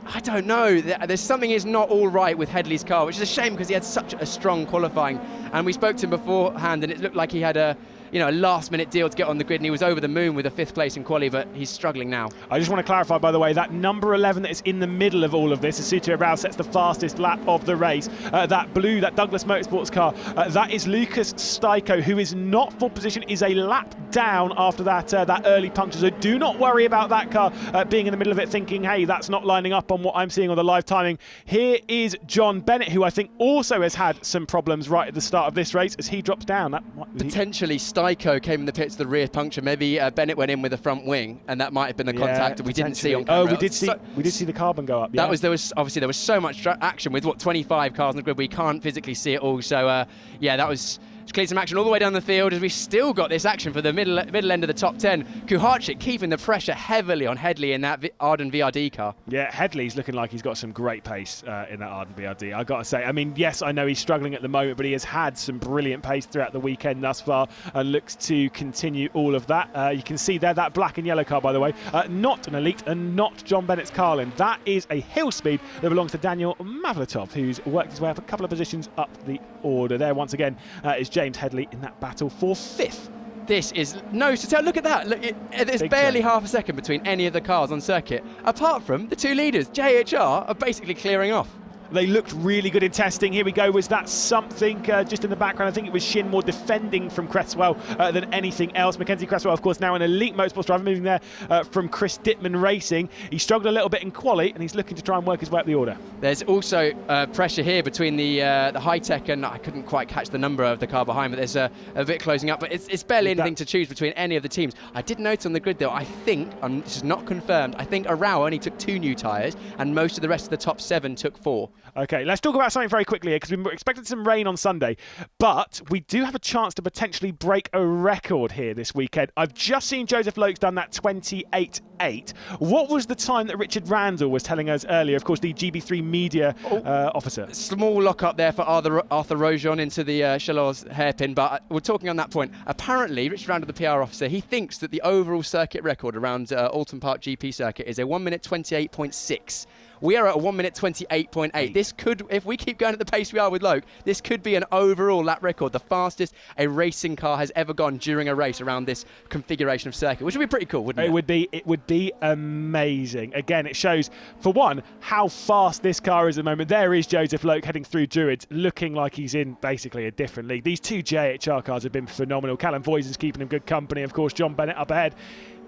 I don't know. There's something is not all right with Headley's car, which is a shame because he had such a strong qualifying. And we spoke to him beforehand, and it looked like he had a last-minute deal to get on the grid, and he was over the moon with a 5th place in quali, but he's struggling now. I just want to clarify, by the way, that number 11 that is in the middle of all of this, as Suto Rao sets the fastest lap of the race, that blue, that Douglas Motorsports car, that is Lucas Styko, who is not full position, is a lap down after that early puncture. So do not worry about that car being in the middle of it thinking, hey, that's not lining up on what I'm seeing on the live timing. Here is John Bennett, who I think also has had some problems right at the start of this race as he drops down. Potentially Styko came in the pits to the rear puncture. Maybe Bennett went in with the front wing, and that might have been the contact that we didn't see on camera. Oh, we did see the carbon go up. Yeah. There was so much action with 25 cars on the grid. We can't physically see it all. So yeah, that was Just cleared some action all the way down the field as we still got this action for the middle end of the top 10. Kuharczyk keeping the pressure heavily on Headley in that Arden VRD car. Yeah, Headley's looking like he's got some great pace in that Arden VRD. I got to say, I mean, yes, I know he's struggling at the moment, but he has had some brilliant pace throughout the weekend thus far and looks to continue all of that. You can see there that black and yellow car, by the way, not an Elite and not John Bennett's Carlin. That is a hill speed that belongs to Daniel Mavlatov, who's worked his way up a couple of positions up the order. There, once again, is James Headley in that battle for 5th. This is nose to tail. Look at that. Look, there's barely half a second between any of the cars on circuit, apart from the 2 leaders. JHR are basically clearing off. They looked really good in testing. Here we go. Was that something just in the background? I think it was Shin more defending from Cresswell than anything else. Mackenzie Cresswell, of course, now an elite motorsports driver, moving there from Chris Dittman Racing. He struggled a little bit in quali, and he's looking to try and work his way up the order. There's also pressure here between the high-tech and I couldn't quite catch the number of the car behind, but there's a bit closing up. But it's barely anything to choose between any of the teams. I did notice on the grid, though, I think, and this is not confirmed, I think Arau only took 2 new tyres, and most of the rest of the top 7 took 4. Okay, let's talk about something very quickly here, because we were expecting some rain on Sunday, but we do have a chance to potentially break a record here this weekend. I've just seen Joseph Lokes done that 28.8. What was the time that Richard Randall was telling us earlier? Of course, the GB3 media officer. Small lock-up there for Arthur Rojon into the Chalor's hairpin, but we're talking on that point. Apparently, Richard Randall, the PR officer, he thinks that the overall circuit record around Oulton Park GP circuit is a 1 minute 28.6. We are at a 1 minute 28.8. This could, if we keep going at the pace we are with Loke, this could be an overall lap record, the fastest a racing car has ever gone during a race around this configuration of circuit, which would be pretty cool, wouldn't it? It would be amazing. Again, it shows, for one, how fast this car is at the moment. There is Joseph Loke heading through Druids, looking like he's in basically a different league. These 2 JHR cars have been phenomenal. Callum Voisin's keeping him good company. Of course, John Bennett up ahead.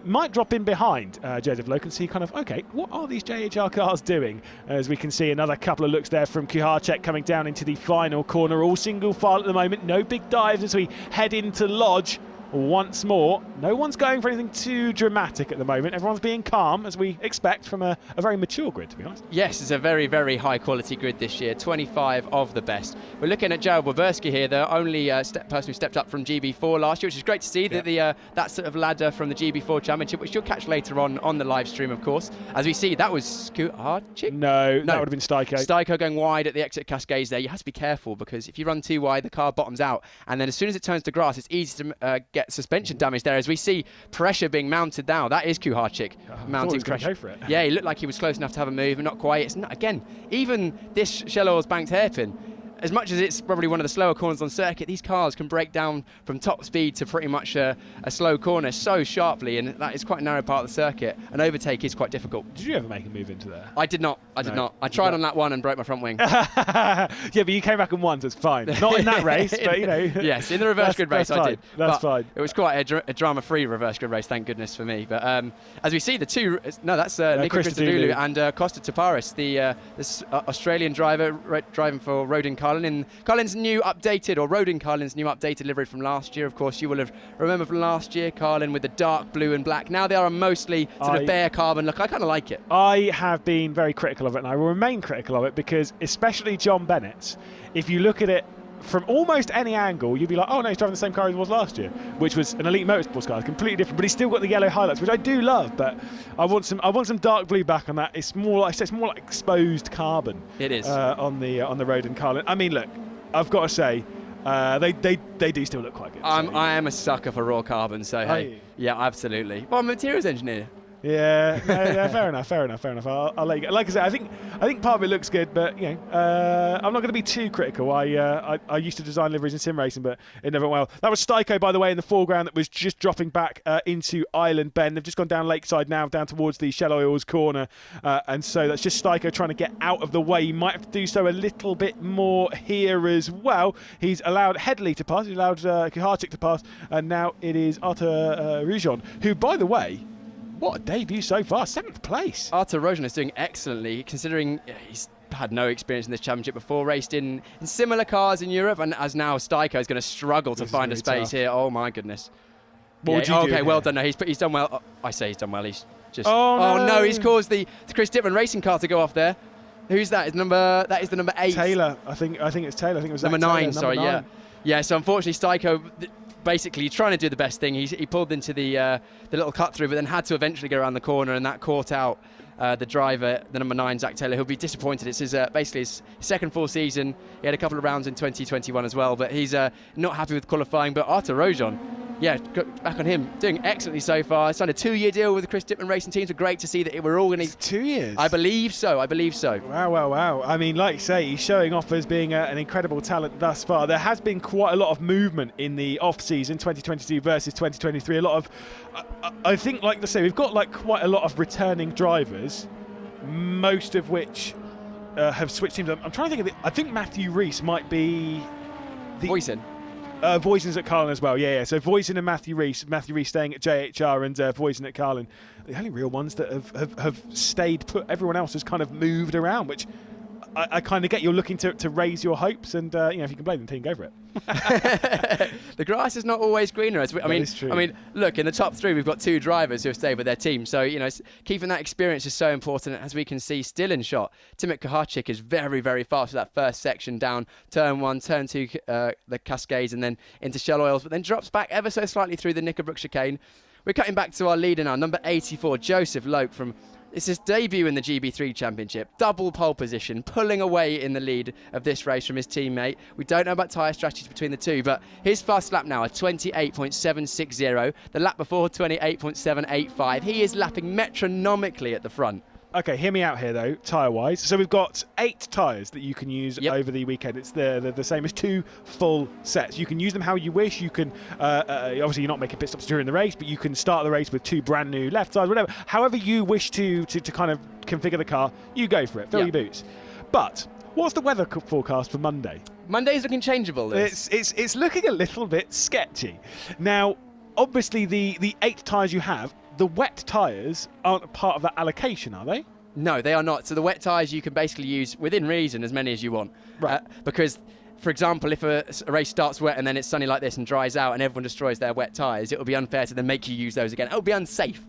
Might drop in behind Joseph Loke and see kind of, okay, what are these JHR cars doing? As we can see another couple of looks there from Kuharczyk coming down into the final corner, all single file at the moment, no big dives as we head into Lodge. Once more, no one's going for anything too dramatic at the moment. Everyone's being calm, as we expect from a very mature grid, to be honest. Yes, it's a very, very high-quality grid this year, 25 of the best. We're looking at Jared Waberski here, the only person who stepped up from GB4 last year, which is great to see, that that sort of ladder from the GB4 Championship, which you'll catch later on the live stream, of course. As we see, that was Kuharczyk? No, that would have been Styko. Styko going wide at the exit cascades there. You have to be careful, because if you run too wide, the car bottoms out, and then as soon as it turns to grass, it's easy to get suspension damage there. As we see pressure being mounted now, that is Kuharczyk mounting pressure. Go for it. Yeah, he looked like he was close enough to have a move, but not quite. It's not, again, even this Chalor's banked hairpin, as much as it's probably one of the slower corners on circuit, these cars can break down from top speed to pretty much a slow corner so sharply, and that is quite a narrow part of the circuit. An overtake is quite difficult. Did you ever make a move into there? I did not. I did not. I tried on lap 1 and broke my front wing. Yeah, but you came back and won, so it's fine. Not in that race, but you know. Yes, in the reverse grid race I did. That's fine. It was quite a drama-free reverse grid race, thank goodness for me. But as we see, the two, that's Nico Christodoulou and Costa Taparis, this Australian driver driving for Rodin Carlin in Carlin's new updated, or Rodin Carlin's new updated livery from last year. Of course, you will have remembered from last year, Carlin with the dark blue and black. Now they are a mostly sort of bare carbon look. I kind of like it. I have been very critical of it, and I will remain critical of it, because especially John Bennett, if you look at it from almost any angle, you'd be like, oh no, he's driving the same car as he was last year, which was an elite motorsports car. It's completely different, but he's still got the yellow highlights, which I do love. But I want some dark blue back on that. It's more like exposed carbon. It is on the Rodin Carlin. I mean, look, I've got to say, they do still look quite good. I am a sucker for raw carbon, so hey, yeah, absolutely. Well, I'm a materials engineer. Yeah, no, fair enough. I'll let you go. Like I said, I think part of it looks good, but you know, I'm not going to be too critical. I used to design liveries in sim racing, but it never went well. That was Styko, by the way, in the foreground, that was just dropping back into Island Bend. They've just gone down Lakeside now, down towards the Shell Oils corner, and so that's just Styko trying to get out of the way. He might have to do so a little bit more here as well. He's allowed Headley to pass, he's allowed Kuharczyk to pass, and now it is Arthur Roujon, who, by the way, what a debut so far, 7th place. Arthur Rojan is doing excellently, considering he's had no experience in this championship before, raced in similar cars in Europe, and as now Styko is going to struggle to find a space here. Oh my goodness. What would you do? Okay, well done. No, he's done well. I say he's done well. He's just. Oh no, he's caused the Chris Dittman racing car to go off there. Who's that? That is the number 8. Taylor. I think it's Taylor. I think it was number 9. Sorry, yeah. Yeah, so unfortunately Styko basically trying to do the best thing. He pulled into the little cut through, but then had to eventually go around the corner, and that caught out the driver, the number 9, Zach Taylor. He'll be disappointed. It's his basically his second full season. He had a couple of rounds in 2021 as well, but he's not happy with qualifying. But Arthur Rojon, yeah, back on him, doing excellently so far. Signed a 2-year deal with the Chris Dittman Racing Teams. Great to see that we're all going to... 2 years? I believe so, I believe so. Wow. I mean, like you say, he's showing off as being an incredible talent thus far. There has been quite a lot of movement in the off-season, 2022 versus 2023. A lot of... I think, like I say, we've got like quite a lot of returning drivers, most of which have switched teams. I'm trying to think of it. I think Matthew Rees might be... Voisin. Voisin's at Carlin as well, yeah. So Voisin and Matthew Rees staying at JHR and Voisin at Carlin. The only real ones that have stayed put. Everyone else has kind of moved around, which I kind of get. You're looking to raise your hopes, and if you can blame the team, go for it. The grass is not always greener. I mean, look, in the top 3, we've got 2 drivers who have stayed with their team. So, keeping that experience is so important. As we can see, still in shot, Timot Kaharczyk is very, very fast with that first section down turn 1, turn 2, the Cascades, and then into Shell Oils, but then drops back ever so slightly through the Knickerbrook chicane. We're cutting back to our leader now, number 84, Joseph Loke from... It's his debut in the GB3 Championship. Double pole position, pulling away in the lead of this race from his teammate. We don't know about tyre strategies between the two, but his fast lap now, a 28.760. The lap before, 28.785. He is lapping metronomically at the front. Okay, hear me out here though, tyre-wise. So we've got 8 tyres that you can use over the weekend. It's the same as 2 full sets. You can use them how you wish. You can, obviously you're not making pit stops during the race, but you can start the race with 2 brand new left tyres, whatever. However you wish to kind of configure the car, you go for it, fill your boots. But what's the weather forecast for Monday? Monday's looking changeable. It's looking a little bit sketchy. Now, obviously the 8 tyres you have, the wet tyres aren't part of that allocation, are they? No, they are not. So the wet tyres you can basically use, within reason, as many as you want. Right. Because, for example, if a race starts wet and then it's sunny like this and dries out and everyone destroys their wet tyres, it would be unfair to then make you use those again. It would be unsafe.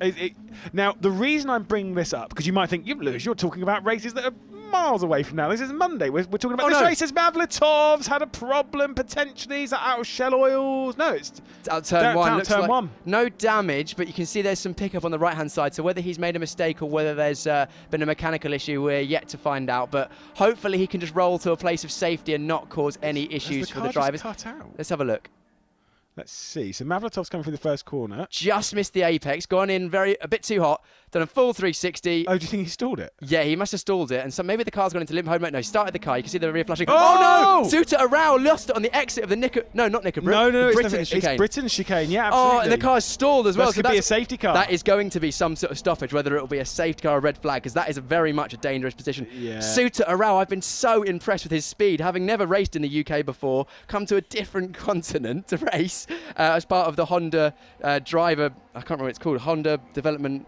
Now, the reason I'm bringing this up, because you might think, you're talking about races that are miles away from now. This is Monday. We're talking about this race. Mavlitov's had a problem potentially. Is that out of Shell Oils? No, it's out turn 1. Looks turn like 1. No damage, but you can see there's some pickup on the right-hand side. So whether he's made a mistake or whether there's been a mechanical issue, we're yet to find out. But hopefully he can just roll to a place of safety and not cause any issues for the drivers. Cut out? Let's have a look. Let's see. So Mavlitov's coming through the first corner. Just missed the apex. Gone in a bit too hot. Done a full 360. Oh, do you think he stalled it? Yeah, he must have stalled it. And so maybe the car's gone into limp mode. No, he started the car. You can see the rear flashing. Oh, no! Suter Arau lost it on the exit of the not Knickerbrook. No, Britain's chicane. It's Britain's chicane. Yeah, absolutely. Oh, and the car's stalled as well. That could be a safety car. That is going to be some sort of stoppage, whether it will be a safety car or a red flag, because that is very much a dangerous position. Yeah. Suter Arau, I've been so impressed with his speed, having never raced in the UK before, come to a different continent to race as part of the Honda driver, I can't remember what it's called, Honda Development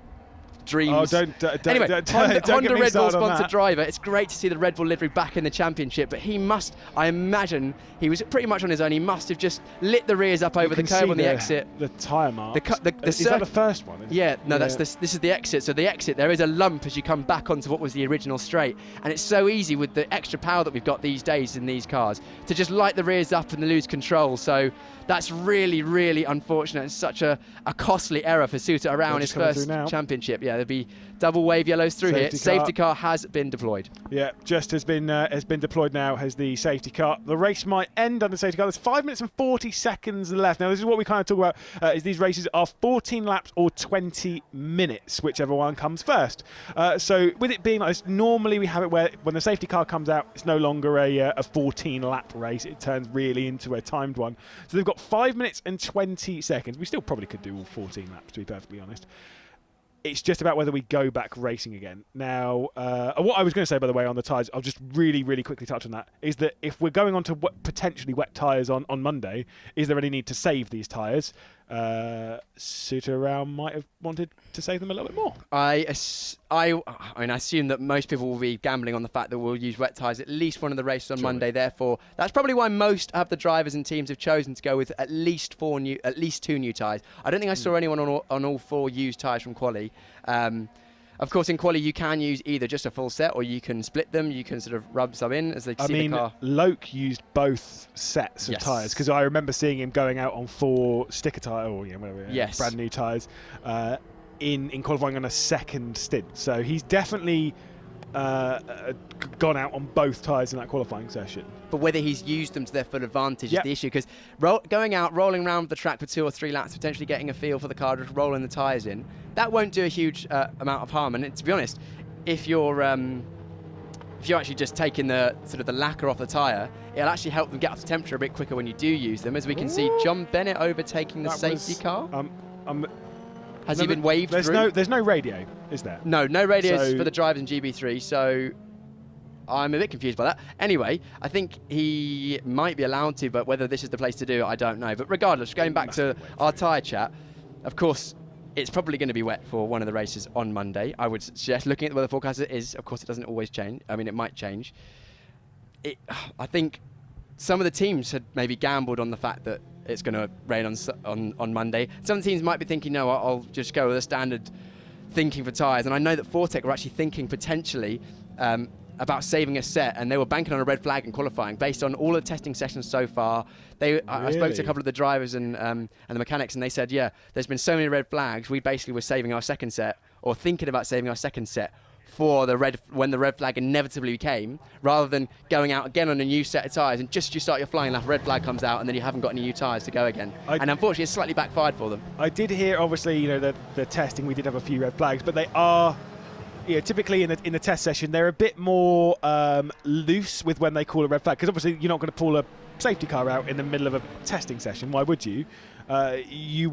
Dreams. Oh, anyway, Honda Red Bull sponsored that. driver. It's great to see the Red Bull livery back in the championship, but he must, I imagine, he was pretty much on his own. He must have just lit the rears up over the curb on the exit. The tyre marks. Is that the first one? Yeah, no, that's this is the exit. So the exit, there is a lump as you come back onto what was the original straight, and it's so easy with the extra power that we've got these days in these cars to just light the rears up and lose control. So that's really, really unfortunate. It's such a costly error for Suter around his first championship. Yeah, there'll be double wave yellows through here. Safety car has been deployed. Yeah, just has been deployed now as the safety car. The race might end under safety car. There's 5 minutes and 40 seconds left. Now, this is what we kind of talk about, is these races are 14 laps or 20 minutes, whichever one comes first. So with it being like this, normally we have it where when the safety car comes out, it's no longer a 14-lap race. It turns really into a timed one. So they've got 5 minutes and 20 seconds. We still probably could do all 14 laps, to be perfectly honest. It's just about whether we go back racing again. Now, what I was going to say, by the way, on the tyres, I'll just really, really quickly touch on that, is that if we're going on to potentially wet tyres on Monday, is there any need to save these tyres? Suter around might have wanted to save them a little bit more. I assume that most people will be gambling on the fact that we'll use wet tyres at least one of the races on Monday. Therefore, that's probably why most of the drivers and teams have chosen to go with at least 2 new tyres. I don't think I saw anyone on all 4 used tyres from quali. Of course, in quali you can use either just a full set or you can split them. You can sort of rub some in as they see the car. Loke used both sets of tyres, because I remember seeing him going out on 4 sticker tyre or whatever, brand new tyres in qualifying on a second stint. So he's definitely gone out on both tyres in that qualifying session. But whether he's used them to their full advantage is the issue, because going out, rolling around the track for 2 or 3 laps, potentially getting a feel for the car, just rolling the tyres in, that won't do a huge amount of harm. And to be honest, if you're actually just taking the sort of the lacquer off the tyre, it'll actually help them get up to temperature a bit quicker when you do use them. As we can see, John Bennett overtaking the safety car. Has he been waved through? There's no radio, is there? No radios for the drivers in GB3, so I'm a bit confused by that. Anyway, I think he might be allowed to, but whether this is the place to do it, I don't know. But regardless, going back to our tyre chat, of course, it's probably going to be wet for one of the races on Monday. I would suggest, looking at the weather forecast, it is. Of course, it doesn't always change. I mean, it might change. I think some of the teams had maybe gambled on the fact that it's going to rain on Monday. Some teams might be thinking, no, I'll just go with a standard thinking for tyres. And I know that Fortec were actually thinking potentially about saving a set, and they were banking on a red flag in qualifying based on all the testing sessions so far. I spoke to a couple of the drivers and the mechanics, and they said, yeah, there's been so many red flags, we basically were saving our second set, or thinking about saving our second set for when the red flag inevitably came, rather than going out again on a new set of tyres, and just you start your flying lap, red flag comes out, and then you haven't got any new tyres to go again. And unfortunately, it's slightly backfired for them. I did hear, obviously, the testing, we did have a few red flags, but they are... typically in the test session, they're a bit more loose with when they call a red flag, because obviously you're not going to pull a safety car out in the middle of a testing session. Why would you? You'll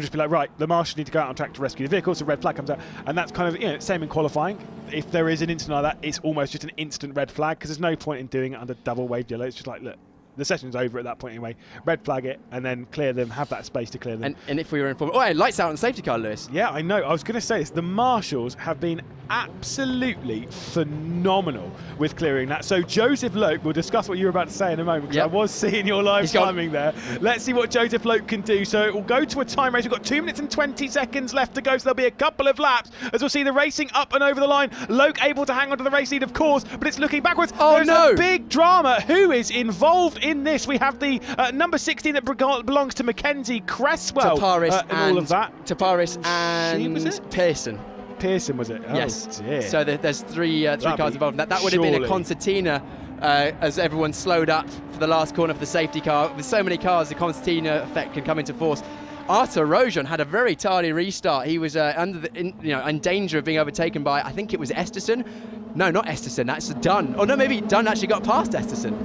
just be like, right, the marshals need to go out on track to rescue the vehicle, so red flag comes out, and that's kind of same in qualifying. If there is an incident like that, it's almost just an instant red flag, because there's no point in doing it under double waved yellow. It's just like, look, the session's over at that point anyway. Red flag it and then clear them, have that space to clear them. And if we were informed... Oh, lights out on the safety car, Lewis. Yeah, I know. I was going to say this. The marshals have been absolutely phenomenal with clearing that. So Joseph Loke, we'll discuss what you were about to say in a moment, because I was seeing your live timing there. Let's see what Joseph Loke can do. So it will go to a time race. We've got 2 minutes and 20 seconds left to go, so there'll be a couple of laps as we'll see the racing up and over the line. Loke able to hang on to the race lead, of course, but it's looking backwards. Oh, There's a big drama. Who is involved in this? We have the number 16 that belongs to Mackenzie Cresswell. Taparis and all of that. Taparis and Pearson, was it? Yes. Oh, dear. So there's three cars involved in that. That would have been a concertina as everyone slowed up for the last corner for the safety car. With so many cars, the concertina effect can come into force. Arthur Rojon had a very tardy restart. He was in danger of being overtaken by, I think it was Esterson. No, not Esterson. That's Dunn. Oh no, maybe Dunn actually got past Esterson.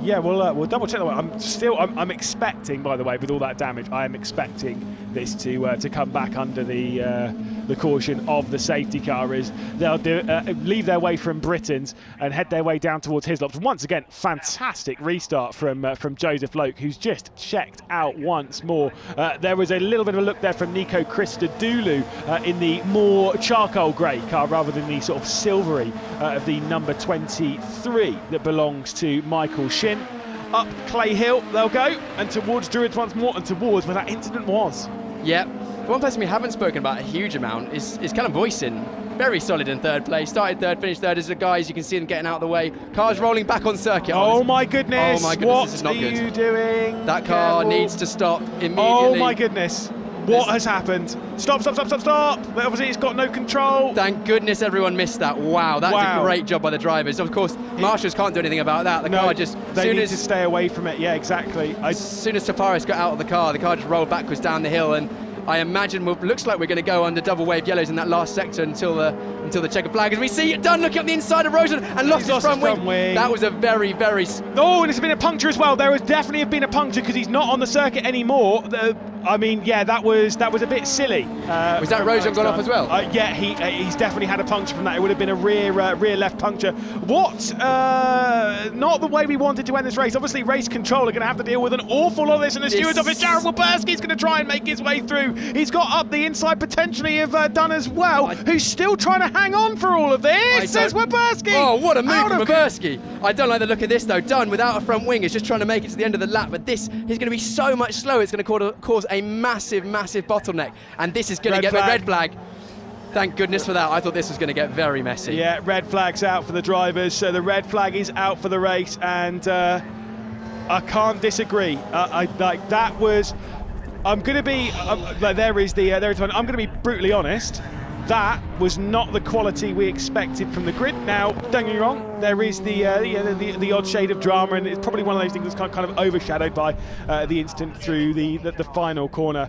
Yeah, we'll double check that. I'm expecting, by the way, with all that damage, I am expecting this to come back under the caution of the safety car, as they'll leave their way from Britain's and head their way down towards Hislop's. Once again, fantastic restart from Joseph Loke, who's just checked out once more. There was a little bit of a look there from Nico Christodoulou in the more charcoal grey car rather than the sort of silvery of the number 23 that belongs to Michael Shin. Up Clay Hill they'll go, and towards Druids once more, and towards where that incident was. Yeah, one person we haven't spoken about a huge amount is Callum Voisin. Very solid in third place, started third, finished third. As the guys, you can see them getting out of the way. Cars rolling back on circuit. Oh my goodness, this is not good. What are you doing? That car needs to stop immediately. Oh my goodness. What has happened? Stop. Obviously, it's got no control. Thank goodness everyone missed that. Wow, that's a great job by the drivers. Of course, marshals can't do anything about that. The car just... They need to stay away from it. Yeah, exactly. As soon as Taparis got out of the car just rolled backwards down the hill, and I imagine looks like we're going to go under double wave yellows in that last sector until the checkered flag. As we see Dunn looking up the inside of Rosen and lost his front wing. That was a very, very... Oh, and it's been a puncture as well. There has definitely been a puncture because he's not on the circuit anymore. I mean, yeah, that was a bit silly. Was that Rosen gone off as well? Yeah, he's definitely had a puncture from that. It would have been a rear left puncture. Not the way we wanted to end this race. Obviously, race control are going to have to deal with an awful lot of this, and the steward's office, Jared Wilberski's going to try and make his way through. He's got up the inside potentially of Dunn as well, who's still trying to hang on for all of this. There's Wilberski. Oh, what a move from Wilberski. I don't like the look of this though. Dunn without a front wing is just trying to make it to the end of the lap, but this is going to be so much slower. It's going to cause a massive, massive bottleneck, and this is going to get the red flag. Thank goodness for that. I thought this was going to get very messy. Yeah, red flag's out for the drivers, so the red flag is out for the race, and I can't disagree. Like that was. I'm going to be. There is one. I'm going to be brutally honest. That was not the quality we expected from the grid. Now, don't get me wrong, there is the odd shade of drama, and it's probably one of those things that's kind of overshadowed by the incident through the final corner.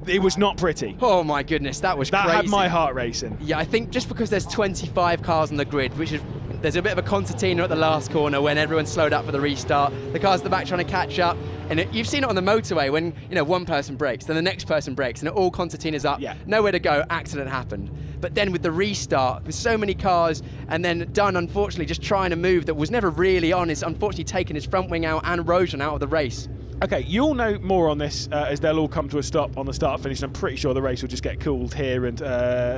It was not pretty. Oh my goodness, that was crazy. That had my heart racing. Yeah, I think just because there's 25 cars on the grid, which is there's a bit of a concertina at the last corner when everyone slowed up for the restart. The cars at the back trying to catch up, and you've seen it on the motorway when one person brakes, then the next person brakes, and it all concertinas up. Yeah. Nowhere to go. Accident happened. But then with the restart, with so many cars, and then Dunn unfortunately just trying to move that was never really on, is unfortunately taking his front wing out and Rojan out of the race. Okay, you'll know more on this as they'll all come to a stop on the start finish. I'm pretty sure the race will just get cooled here, and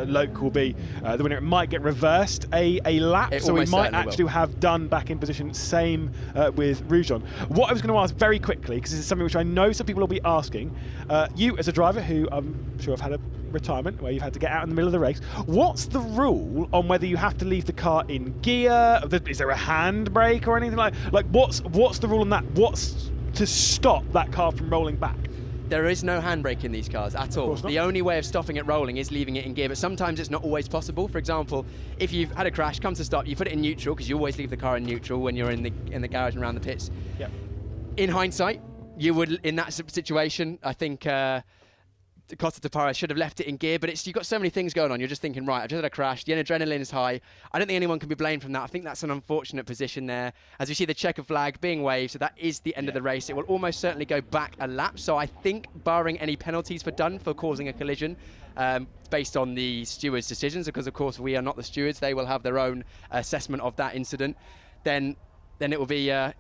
Loke will be the winner. It might get reversed a lap, so we might actually have Dunn back in position. Same with Roujon. What I was going to ask very quickly, because this is something which I know some people will be asking, you as a driver who I'm sure have had a retirement where you've had to get out in the middle of the race, what's the rule on whether you have to leave the car in gear? Is there a handbrake or anything like what's the rule on that? What's to stop that car from rolling back? There is no handbrake in these cars at all. The only way of stopping it rolling is leaving it in gear, but sometimes it's not always possible. For example, if you've had a crash, come to stop, you put it in neutral, because you always leave the car in neutral when you're in the garage and around the pits. Yep. In hindsight, you would, in that situation, I think Costa Tapara should have left it in gear, but you've got so many things going on. You're just thinking, right, I've just had a crash, the adrenaline is high. I don't think anyone can be blamed from that. I think that's an unfortunate position there. As we see the checker flag being waved, so that is the end of the race. It will almost certainly go back a lap. So I think, barring any penalties for Dunn for causing a collision, based on the stewards' decisions, because of course we are not the stewards, they will have their own assessment of that incident, then it will be, so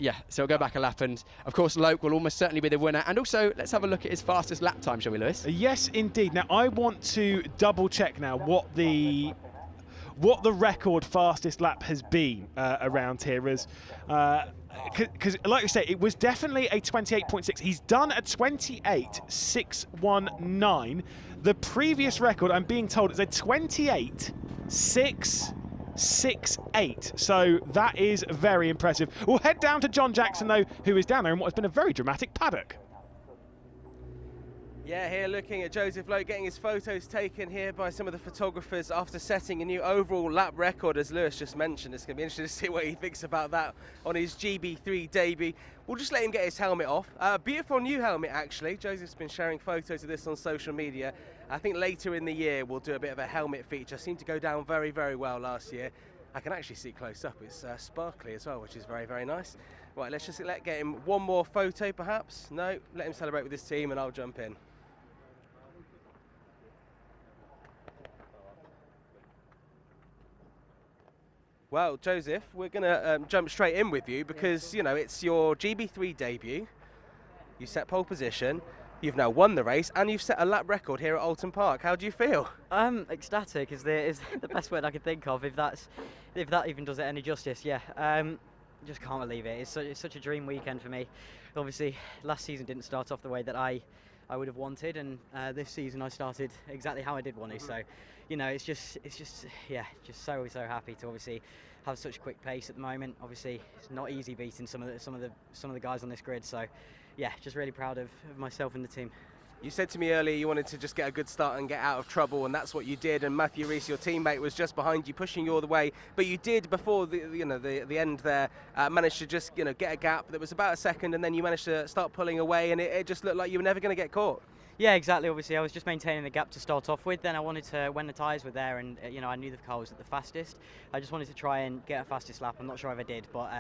it'll go back a lap, and of course Loke will almost certainly be the winner. And also, let's have a look at his fastest lap time, shall we, Lewis? Yes, indeed. Now, I want to double check now what the record fastest lap has been around here, because like I say, it was definitely a 28.6. He's done a 28.619. The previous record, I'm being told, is a 28.668. So that is very impressive. We'll head down to Jon Jackson, though, who is down there in what has been a very dramatic paddock. Yeah, here looking at Joseph Loke getting his photos taken here by some of the photographers after setting a new overall lap record, as Lewis just mentioned. It's going to be interesting to see what he thinks about that on his GB3 debut. We'll just let him get his helmet off. Beautiful new helmet, actually. Joseph's been sharing photos of this on social media. I think later in the year we'll do a bit of a helmet feature. Seemed to go down very, very well last year. I can actually see close up. It's sparkly as well, which is very, very nice. Right, let's just get him one more photo, perhaps. No, let him celebrate with his team and I'll jump in. Well, Joseph, we're going to jump straight in with you because, it's your GB3 debut. You set pole position, you've now won the race, and you've set a lap record here at Oulton Park. How do you feel? Ecstatic is the best word I could think of, if that even does it any justice, yeah. Just can't believe it. It's such a dream weekend for me. Obviously, last season didn't start off the way that I would have wanted, and this season I started exactly how I did want to. So, it's just so happy to obviously have such a quick pace at the moment. Obviously, it's not easy beating some of the guys on this grid. So, yeah, just really proud of myself and the team. You said to me earlier you wanted to just get a good start and get out of trouble, and that's what you did. And Matthew Rees, your teammate, was just behind you, pushing you all the way. But you did, before the end there, manage to just get a gap that was about a second, and then you managed to start pulling away, and it just looked like you were never going to get caught. Yeah, exactly. Obviously, I was just maintaining the gap to start off with. Then I wanted to, when the tyres were there, and I knew the car was at the fastest, I just wanted to try and get a fastest lap. I'm not sure if I did, but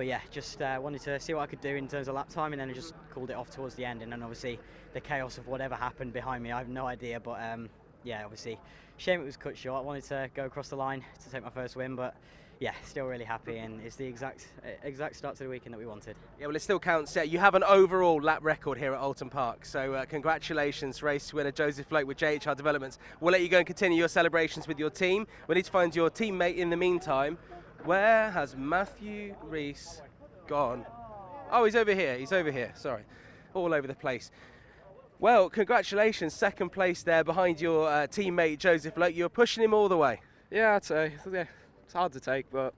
yeah, just wanted to see what I could do in terms of lap time, and then I just called it off towards the end. And then obviously the chaos of whatever happened behind me, I have no idea. But yeah, obviously, shame it was cut short. I wanted to go across the line to take my first win, but yeah, still really happy, and it's the exact start to the weekend that we wanted. Yeah, well, it still counts. You have an overall lap record here at Oulton Park, so congratulations, race winner Joseph Loke with JHR Developments. We'll let you go and continue your celebrations with your team. We need to find your teammate in the meantime. Where has Matthew Rees gone? Oh, he's over here. Sorry, all over the place. Well, congratulations, second place there behind your teammate Joseph Loke. You were pushing him all the way. Yeah, I'd say. Yeah, it's hard to take, but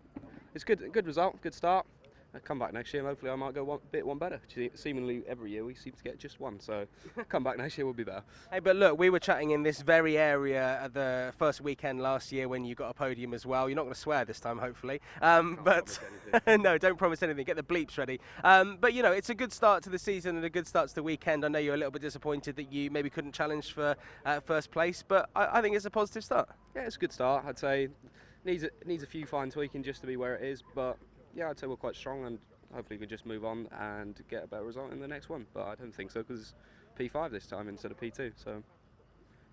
it's good result, good start. I'll come back next year and hopefully I might go one better. Seemingly every year we seem to get just one, so come back next year will be better. Hey, but look, we were chatting in this very area at the first weekend last year when you got a podium as well. You're not going to swear this time, hopefully. But no, don't promise anything. Get the bleeps ready. But you know, it's a good start to the season and a good start to the weekend. I know you're a little bit disappointed that you maybe couldn't challenge for first place, but I think it's a positive start. Yeah, it's a good start. I'd say needs a few fine tweaking just to be where it is, but yeah, I'd say we're quite strong and hopefully we can just move on and get a better result in the next one. But I don't think so because it's P5 this time instead of P2. So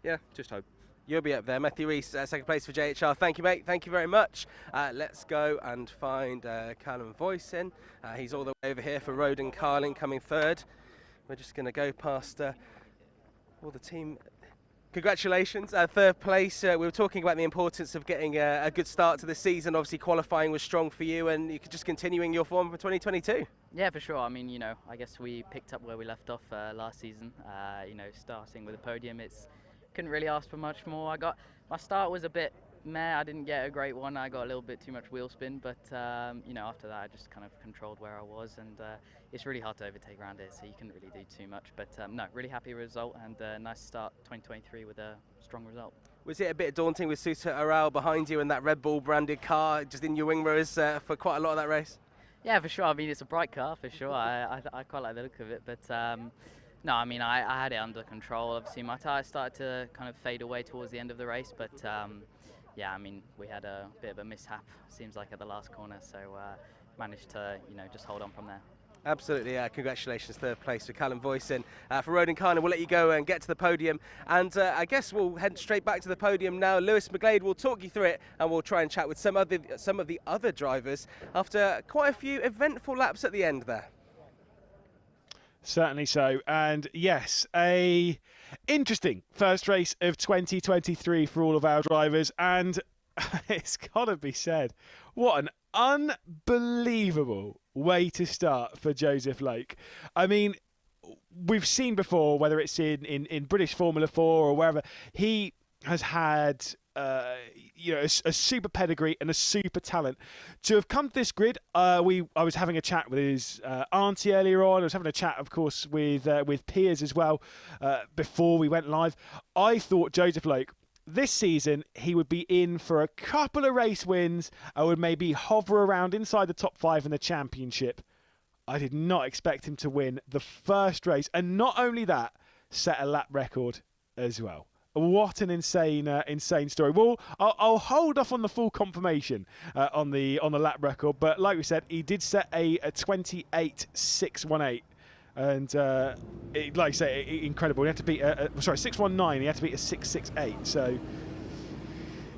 yeah, just hope. You'll be up there. Matthew Rees, second place for JHR. Thank you, mate. Thank you very much. Let's go and find Callum Voisin. He's all the way over here for Roden Carling coming third. We're just going to go past all the team. Congratulations, third place. We were talking about the importance of getting a good start to the season. Obviously qualifying was strong for you and you're just continuing your form for 2022. Yeah, for sure. I mean, you know, I guess we picked up where we left off last season. You know, starting with a podium, couldn't really ask for much more. My start was a bit meh. I didn't get a great one. I got a little bit too much wheel spin, but you know, after that I just kind of controlled where I was, and it's really hard to overtake around here, so you couldn't really do too much. But no, really happy result and nice start 2023 with a strong result. Was it a bit daunting with Suter Aral behind you and that Red Bull branded car just in your wing mirrors for quite a lot of that race? Yeah, for sure. I mean, it's a bright car for sure. I quite like the look of it, but no, I mean, I had it under control. Obviously, my tyres started to kind of fade away towards the end of the race, but yeah, I mean, we had a bit of a mishap, seems like, at the last corner, so managed to, you know, just hold on from there. Absolutely, congratulations, third place for Callum Voisin. For Roden Carling, we'll let you go and get to the podium, and I guess we'll head straight back to the podium now. Lewis McGlade will talk you through it, and we'll try and chat with some of the other drivers after quite a few eventful laps at the end there. Certainly so, and yes, a interesting first race of 2023 for all of our drivers, and it's got to be said, what an unbelievable way to start for Joseph Loke. I mean, we've seen before, whether it's in British Formula 4 or wherever, he has had you know, a super pedigree and a super talent. To have come to this grid, I was having a chat with his auntie earlier on. I was having a chat, of course, with Piers as well before we went live. I thought Joseph Loke, this season, he would be in for a couple of race wins. I would maybe hover around inside the top 5 in the championship. I did not expect him to win the first race, and not only that, set a lap record as well. What an insane story. Well, I'll hold off on the full confirmation on the lap record, but like we said, he did set a 28.618. And like I say, incredible. He had to beat 619. He had to beat a 668. So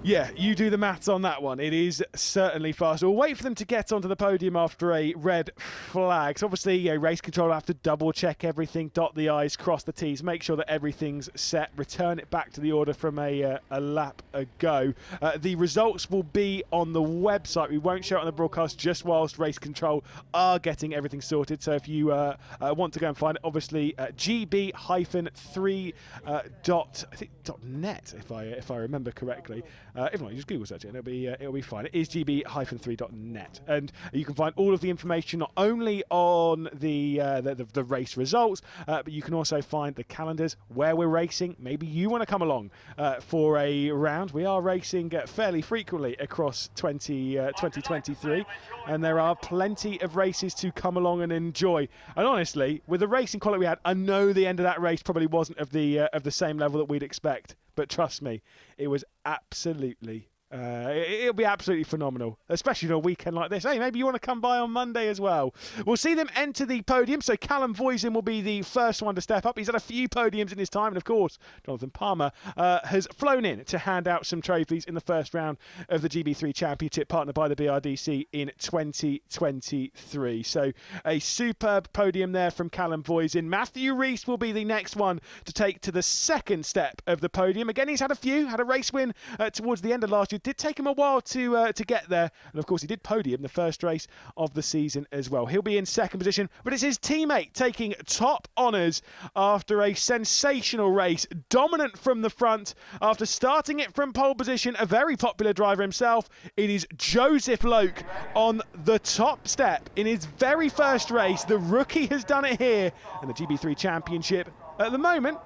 yeah, you do the maths on that one. It is certainly fast. We'll wait for them to get onto the podium after a red flag. So obviously, race control will have to double check everything, dot the I's, cross the T's, make sure that everything's set, return it back to the order from a lap ago. The results will be on the website. We won't show it on the broadcast just whilst race control are getting everything sorted. So if you want to go and find it, obviously GB-3.net, if I remember correctly. If not, you just Google search it and it'll be fine. It is GB-3.net, and you can find all of the information not only on the race results, but you can also find the calendars where we're racing. Maybe you want to come along for a round. We are racing fairly frequently across 2023, and there are plenty of races to come along and enjoy. And honestly, with the racing quality we had, I know the end of that race probably wasn't of the same level that we'd expect. But trust me, it was absolutely, it'll be absolutely phenomenal, especially on a weekend like this. Hey, maybe you want to come by on Monday as well. We'll see them enter the podium. So Callum Voisin will be the first one to step up. He's had a few podiums in his time. And of course, Jonathan Palmer has flown in to hand out some trophies in the first round of the GB3 Championship, partnered by the BRDC in 2023. So a superb podium there from Callum Voisin. Matthew Rees will be the next one to take to the second step of the podium. Again, he's had a few, had a race win towards the end of last year. It did take him a while to get there, and of course he did podium the first race of the season as well. He'll be in second position, but it's his teammate taking top honours after a sensational race, dominant from the front after starting it from pole position. A very popular driver himself. It is Joseph Loke on the top step in his very first race. The rookie has done it here, and the GB3 Championship at the moment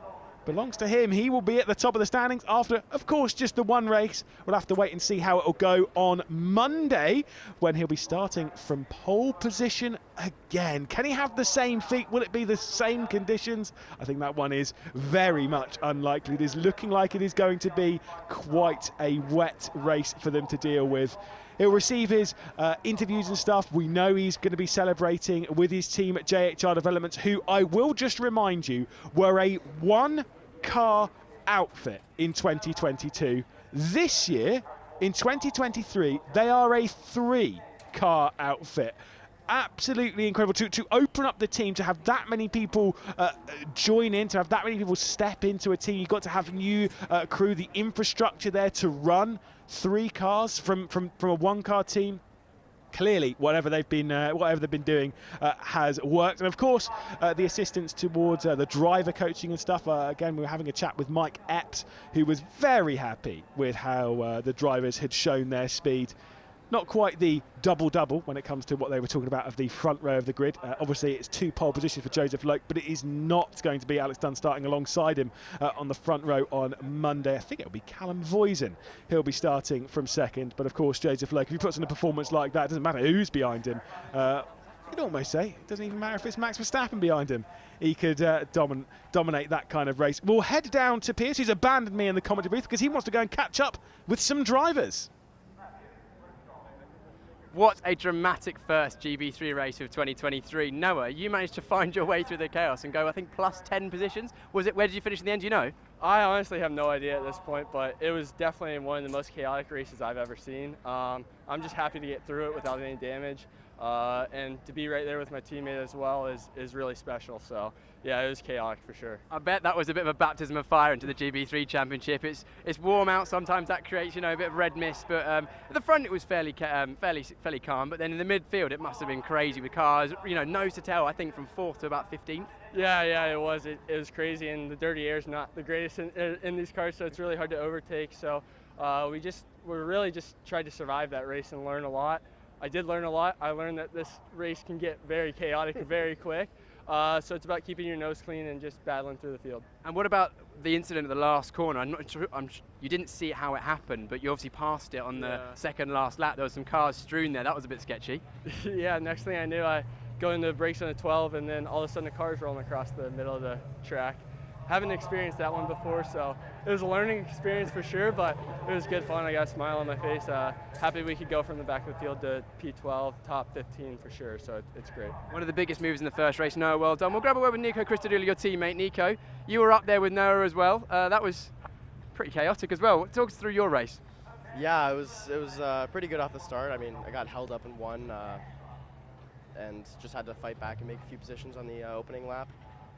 belongs to him. He will be at the top of the standings after, of course, just the one race. We'll have to wait and see how it will go on Monday, when he'll be starting from pole position again. Can he have the same feet? Will it be the same conditions? I think that one is very much unlikely. It is looking like it is going to be quite a wet race for them to deal with. He'll receive his interviews and stuff. We know he's going to be celebrating with his team at JHR Developments, who I will just remind you were a one-car outfit in 2022. This year, in 2023, they are a three-car outfit. Absolutely incredible to open up the team, to have that many people join in, to have that many people step into a team. You've got to have new crew, the infrastructure there to run three cars from a one-car team. Clearly, whatever they've been doing has worked, and of course, the assistance towards the driver coaching and stuff. Again, we were having a chat with Mike Epps, who was very happy with how the drivers had shown their speed. Not quite the double-double when it comes to what they were talking about of the front row of the grid. Obviously, it's two pole positions for Joseph Loke, but it is not going to be Alex Dunn starting alongside him on the front row on Monday. I think it'll be Callum Voisin. He'll be starting from second. But of course, Joseph Loke, if he puts in a performance like that, it doesn't matter who's behind him. You'd almost say it doesn't even matter if it's Max Verstappen behind him. He could dominate that kind of race. We'll head down to Piers, who's abandoned me in the commentary booth because he wants to go and catch up with some drivers. What a dramatic first GB3 race of 2023. Noah, you managed to find your way through the chaos and go, I think, plus 10 positions. Where did you finish in the end, do you know? I honestly have no idea at this point, but it was definitely one of the most chaotic races I've ever seen. I'm just happy to get through it without any damage. And to be right there with my teammate as well is really special. So yeah, it was chaotic for sure. I bet that was a bit of a baptism of fire into the GB3 Championship. It's warm out, sometimes that creates, you know, a bit of red mist, but at the front it was fairly calm, but then in the midfield it must have been crazy with cars, you know, nose to tail, I think from 4th to about 15th. Yeah, it was. It was crazy, and the dirty air is not the greatest in these cars, so it's really hard to overtake. So we really just tried to survive that race and learn a lot. I did learn a lot. I learned that this race can get very chaotic very quick. So it's about keeping your nose clean and just battling through the field. And what about the incident at the last corner? I'm not sure, you didn't see how it happened, but you obviously passed it on the second last lap. There were some cars strewn there. That was a bit sketchy. Yeah, next thing I knew, I go into the brakes on a 12, and then all of a sudden the car's rolling across the middle of the track. Haven't experienced that one before, so it was a learning experience for sure, but it was good fun. I got a smile on my face. Happy we could go from the back of the field to P12, top 15 for sure, so it's great. One of the biggest moves in the first race. Noah, well done. We'll grab a word with Nico Christodoulou, your teammate. Nico, you were up there with Noah as well. That was pretty chaotic as well. Talk us through your race. Yeah, it was pretty good off the start. I mean, I got held up in one and just had to fight back and make a few positions on the opening lap.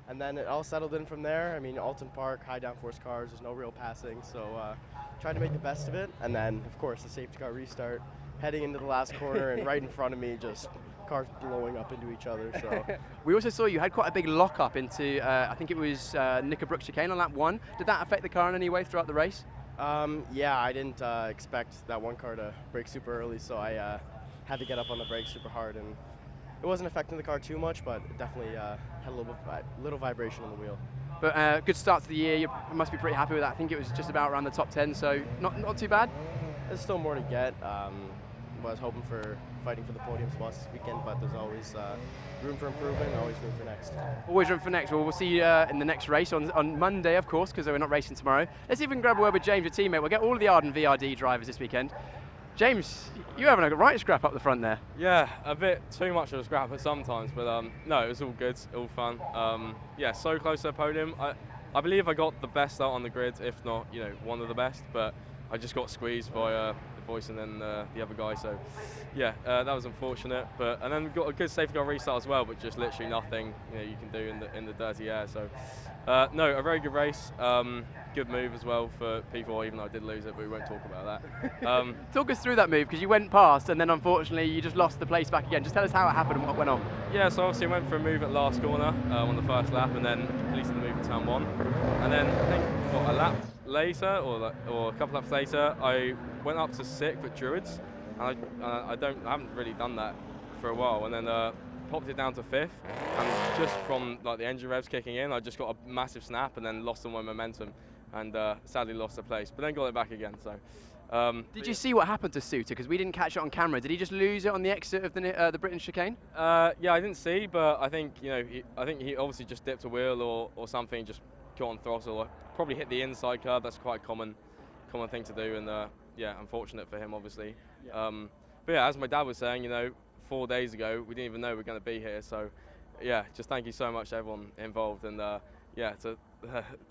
And then it all settled in from there. I mean, Oulton Park, high downforce cars, there's no real passing, so tried to make the best of it. And then, of course, the safety car restart, heading into the last corner, and right in front of me, just cars blowing up into each other. So we also saw you had quite a big lock-up into, I think it was Knickerbrook chicane on lap 1. Did that affect the car in any way throughout the race? Yeah, I didn't expect that one car to brake super early, so I had to get up on the brakes super hard, and it wasn't affecting the car too much, but it definitely had a little vibration on the wheel. But good start to the year. You must be pretty happy with that. I think it was just about around the top 10, so not too bad. There's still more to get. Was hoping for fighting for the podium spots this weekend, but there's always room for improvement, always room for next. Always room for next. Well, we'll see you in the next race on Monday, of course, because we're not racing tomorrow. Let's see if we can grab a word with James, your teammate. We'll get all of the Arden VRD drivers this weekend. James, you're having a right scrap up the front there. Yeah, a bit too much of a scrap at sometimes, but no, it was all good, all fun. Yeah, so close to the podium. I believe I got the best out on the grid, if not, you know, one of the best, but I just got squeezed by voicing than the other guy. So yeah, that was unfortunate. And then we got a good safety car restart as well, but just literally nothing you can do in the dirty air. So no, a very good race. Good move as well for P4, even though I did lose it, but we won't talk about that. Talk us through that move, because you went past and then unfortunately you just lost the place back again. Just tell us how it happened and what went on. Yeah, so obviously I went for a move at last corner on the first lap, and then completed the move at turn 1. And then I think a lap later, or a couple laps later, I went up to 6th at Druids, and I haven't really done that for a while, and then popped it down to 5th, and just from like the engine revs kicking in, I just got a massive snap and then lost all my momentum, and sadly lost the place, but then got it back again. So did you see what happened to Suter? Because we didn't catch it on camera. Did he just lose it on the exit of the Britain chicane? Yeah, I didn't see, but I think he obviously just dipped a wheel or something, just got on throttle, or probably hit the inside curb. That's quite a common thing to do, and yeah, unfortunate for him, obviously. Yeah. But yeah, as my dad was saying, 4 days ago, we didn't even know we were going to be here. So yeah, just thank you so much to everyone involved, and yeah,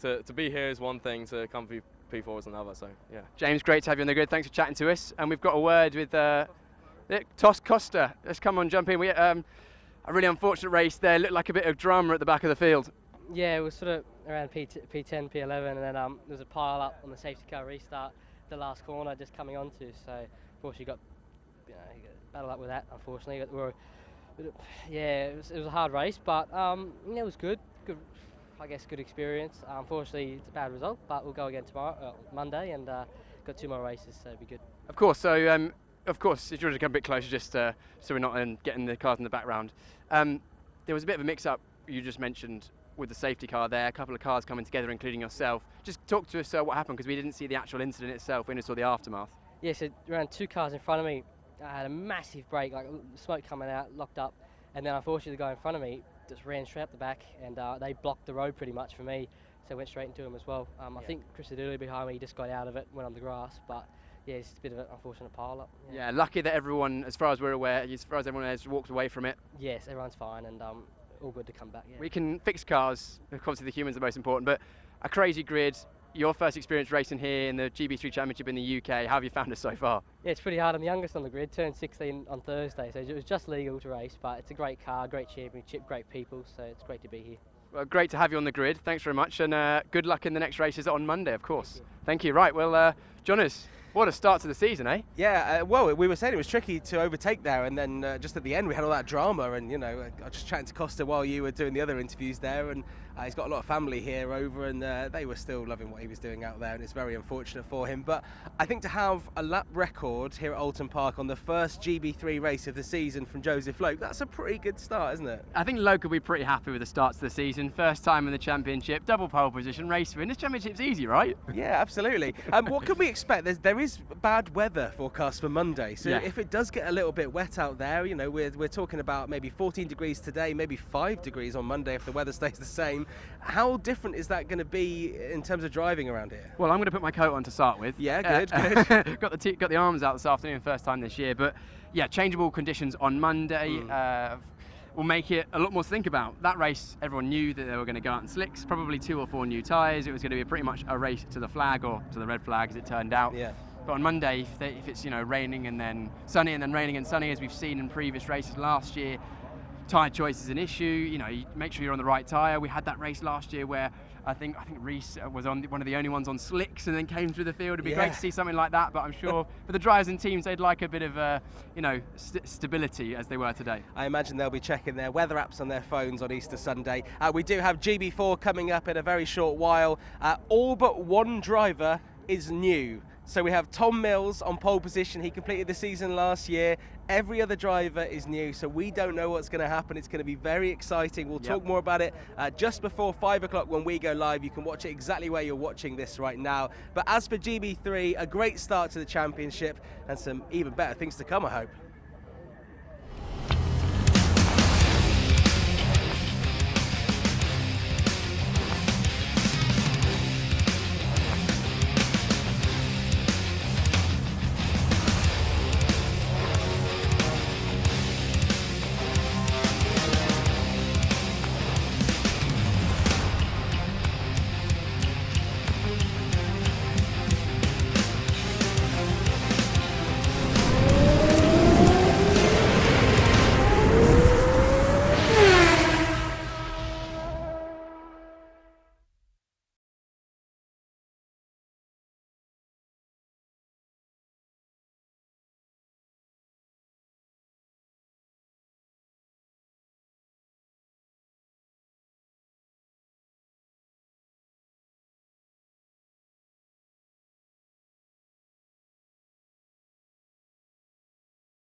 to be here is one thing, to come for P4 is another. So yeah. James, great to have you on the grid. Thanks for chatting to us. And we've got a word with Tos Costa. Let's come on, jump in. We a really unfortunate race there. Looked like a bit of drama at the back of the field. Yeah, it was sort of around P10, P11, and then there was a pile up on the safety car restart, the last corner just coming onto. So unfortunately got battled up with that. Unfortunately, yeah, it was a hard race, but it was good. I guess good experience. Unfortunately, it's a bad result, but we'll go again tomorrow, Monday, and got 2 more races, so it'll be good. Of course. So of course, if you want to come a bit closer, just so we're not getting the cars in the background. There was a bit of a mix-up. You just mentioned with the safety car there, a couple of cars coming together, including yourself. Just talk to us what happened, because we didn't see the actual incident itself, we only saw the aftermath. Yeah, so around 2 cars in front of me, I had a massive break, like smoke coming out, locked up, and then unfortunately the guy in front of me just ran straight up the back, and they blocked the road pretty much for me, so I went straight into him as well. I think Chris Aduli behind me, he just got out of it, went on the grass, but yeah, it's a bit of an unfortunate pile-up. Yeah, lucky that everyone, as far as we're aware, as far as everyone has walked away from it. Yes, everyone's fine, and all good to come back. Yeah. We can fix cars, obviously the humans are most important, but a crazy grid, your first experience racing here in the GB3 Championship in the UK, how have you found it so far? Yeah, it's pretty hard. I'm the youngest on the grid, turned 16 on Thursday, so it was just legal to race, but it's a great car, great championship, great people, so it's great to be here. Well, great to have you on the grid, thanks very much, and good luck in the next races on Monday, of course. Thank you. Right, well, Jonas, what a start to the season, eh? Yeah, well, we were saying it was tricky to overtake there, and then just at the end we had all that drama, and I was just chatting to Costa while you were doing the other interviews there, and he's got a lot of family here over, and they were still loving what he was doing out there, and it's very unfortunate for him. But I think to have a lap record here at Oulton Park on the first GB3 race of the season from Joseph Loke, that's a pretty good start, isn't it? I think Loke will be pretty happy with the starts of the season. First time in the championship, double pole position, race win. This championship's easy, right? Yeah, absolutely. What can we expect? There is bad weather forecast for Monday, so if it does get a little bit wet out there, we're talking about maybe 14 degrees today, maybe 5 degrees on Monday if the weather stays the same. How different is that going to be in terms of driving around here? Well, I'm going to put my coat on to start with. Yeah, good. got the arms out this afternoon, first time this year, but yeah, changeable conditions on Monday will make it a lot more to think about. That race, everyone knew that they were going to go out in slicks, probably 2 or 4 new tyres. It was going to be pretty much a race to the flag, or to the red flag as it turned out. Yeah. But on Monday, if it's raining and then sunny and then raining and sunny, as we've seen in previous races last year, tyre choice is an issue. You make sure you're on the right tyre. We had that race last year where I think Reese was on one of the only ones on slicks and then came through the field. It'd be great to see something like that, but I'm sure for the drivers and teams, they'd like a bit of stability as they were today. I imagine they'll be checking their weather apps on their phones on Easter Sunday. We do have GB4 coming up in a very short while. All but one driver is new. So we have Tom Mills on pole position. He completed the season last year. Every other driver is new, so we don't know what's going to happen. It's going to be very exciting. We'll talk more about it just before 5 o'clock when we go live. You can watch it exactly where you're watching this right now. But as for GB3, a great start to the championship and some even better things to come, I hope.